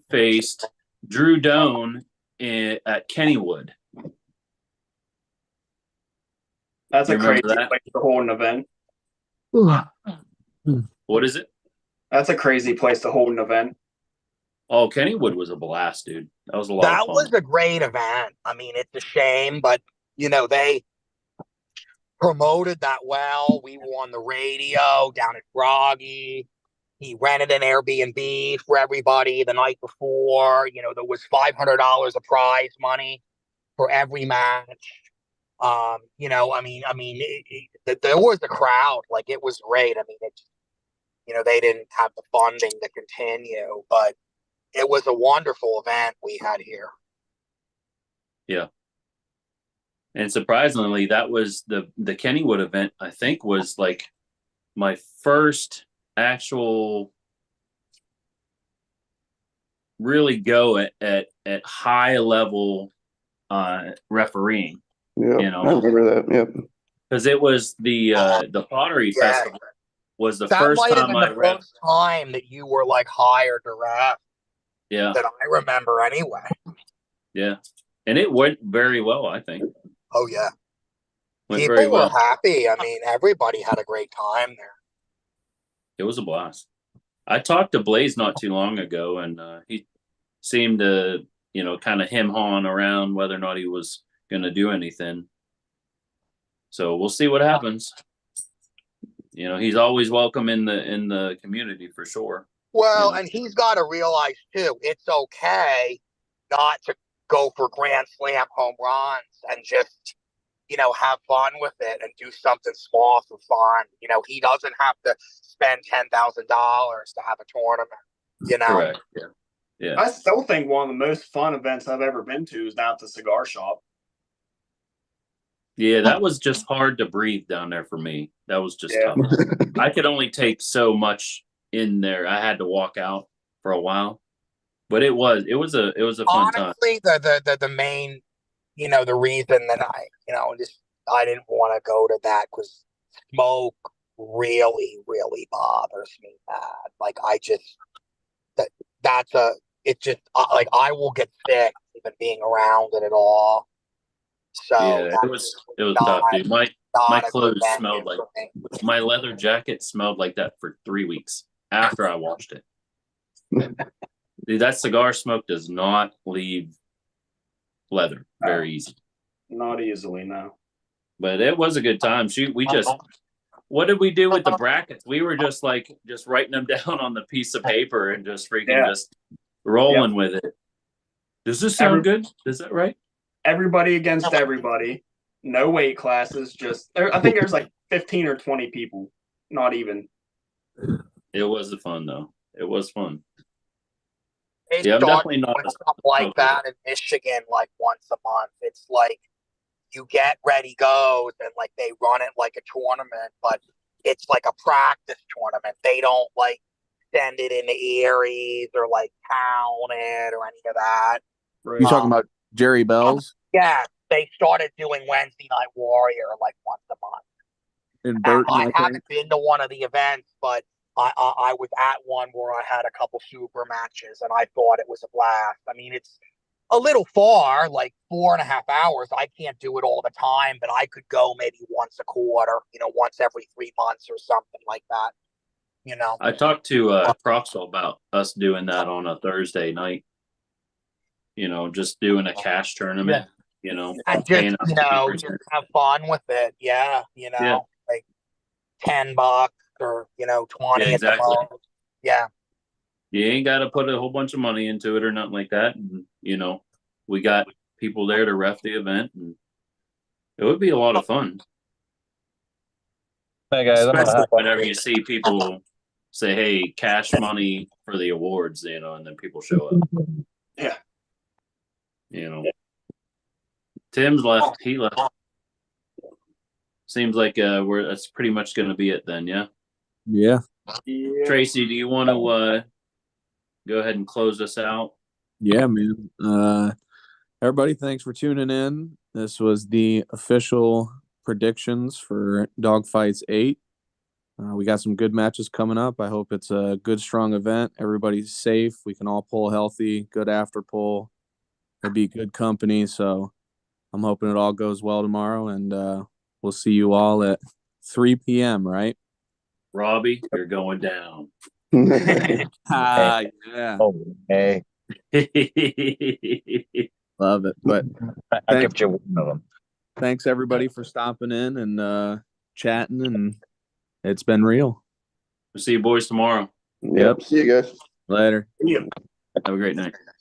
faced Drew Doan at Kennywood. That's You a remember crazy that? place to hold an event. What is it? That's a crazy place to hold an event. Oh, Kennywood was a blast, dude. That was a lot of That fun. was a great event. I mean, it's a shame, but they promoted that well. We were on the radio down at Groggy. He rented an Airbnb for everybody the night before. There was $500 of prize money for every match. There was a crowd. Like, it was great. I mean, they didn't have the funding to continue, but it was a wonderful event we had here. Yeah. And surprisingly, that was the Kennywood event, I think, was like my first actual really go at high level refereeing. Yeah, I remember that. Yep. Because it was the Pottery Festival was the first might have time been I the first time that you were like hired to ref. Yeah. That I remember anyway. Yeah. And it went very well, I think. Oh yeah. Went People very were well. happy. I mean, everybody had a great time there. It was a blast. I talked to Blaze not too long ago, and he seemed to, kind of hem-hawing around whether or not he was going to do anything. So we'll see what happens. He's always welcome in the community for sure. Well, and he's got to realize too, it's okay not to go for grand slam home runs and just, have fun with it and do something small for fun. He doesn't have to spend $10,000 to have a tournament. Correct. Yeah. Yeah. I still think one of the most fun events I've ever been to is down at the cigar shop. Yeah, that was just hard to breathe down there for me. That was just tough. I could only take so much in there. I had to walk out for a while, but it was a fun time. Honestly, the main, the reason that I didn't want to go to that because smoke really, really bothers me bad. Like, I will get sick even being around it at all. So yeah, it was tough, dude. My clothes smelled like my leather jacket smelled like that for 3 weeks after I washed it. Dude, that cigar smoke does not leave leather very easy. Not easily, no. But it was a good time. What did we do with the brackets? We were just writing them down on the piece of paper and just just rolling with it. Does this sound good? Is that right? Everybody against everybody. No weight classes. I think there's like 15 or 20 people. Not even. It was fun though. It was fun. They I'm definitely not something like that in Michigan, like once a month. It's like you get ready goes and like they run it like a tournament, but it's like a practice tournament. They don't like send it into Aries or like count it or any of that. Right. You talking about Jerry Bell's Yeah, they started doing Wednesday Night Warrior like once a month. in Burton? I I think. haven't been to one of the events, but I was at one where I had a couple super matches and I thought it was a blast. I mean, it's a little far, like 4.5 hours. I can't do it all the time, but I could go maybe once a quarter, once every 3 months or something like that. I talked to Proxel about us doing that on a Thursday night. Just doing a cash tournament. And paying just, us just have fun with it. Yeah. Yeah. Like $10 or, 20 Yeah, exactly. at the most. Yeah. You ain't got to put a whole bunch of money into it or nothing like that. And, we got people there to ref the event, and it would be a lot of fun. Hey guys, I'm gonna Especially hop off. whenever you see people say, "Hey, cash money for the awards," and then people show up. Yeah. Tim's left. He left. Seems like that's pretty much going to be it then. Yeah. Yeah. Tracy, do you want to go ahead and close us out? Yeah, man. Everybody, thanks for tuning in. This was the official predictions for Dawg Fights 8. We got some good matches coming up. I hope it's a good, strong event. Everybody's safe. We can all pull healthy, good after pull. It'll be good company. So I'm hoping it all goes well tomorrow. And we'll see you all at 3 p.m., right? Robbie, you're going down. Yeah. Oh, hey, Love it. But I kept you one of them. thanks everybody for stopping in and chatting, and it's been real. We'll see you boys tomorrow. Yep. See you guys. Later. Yeah. Have a great night.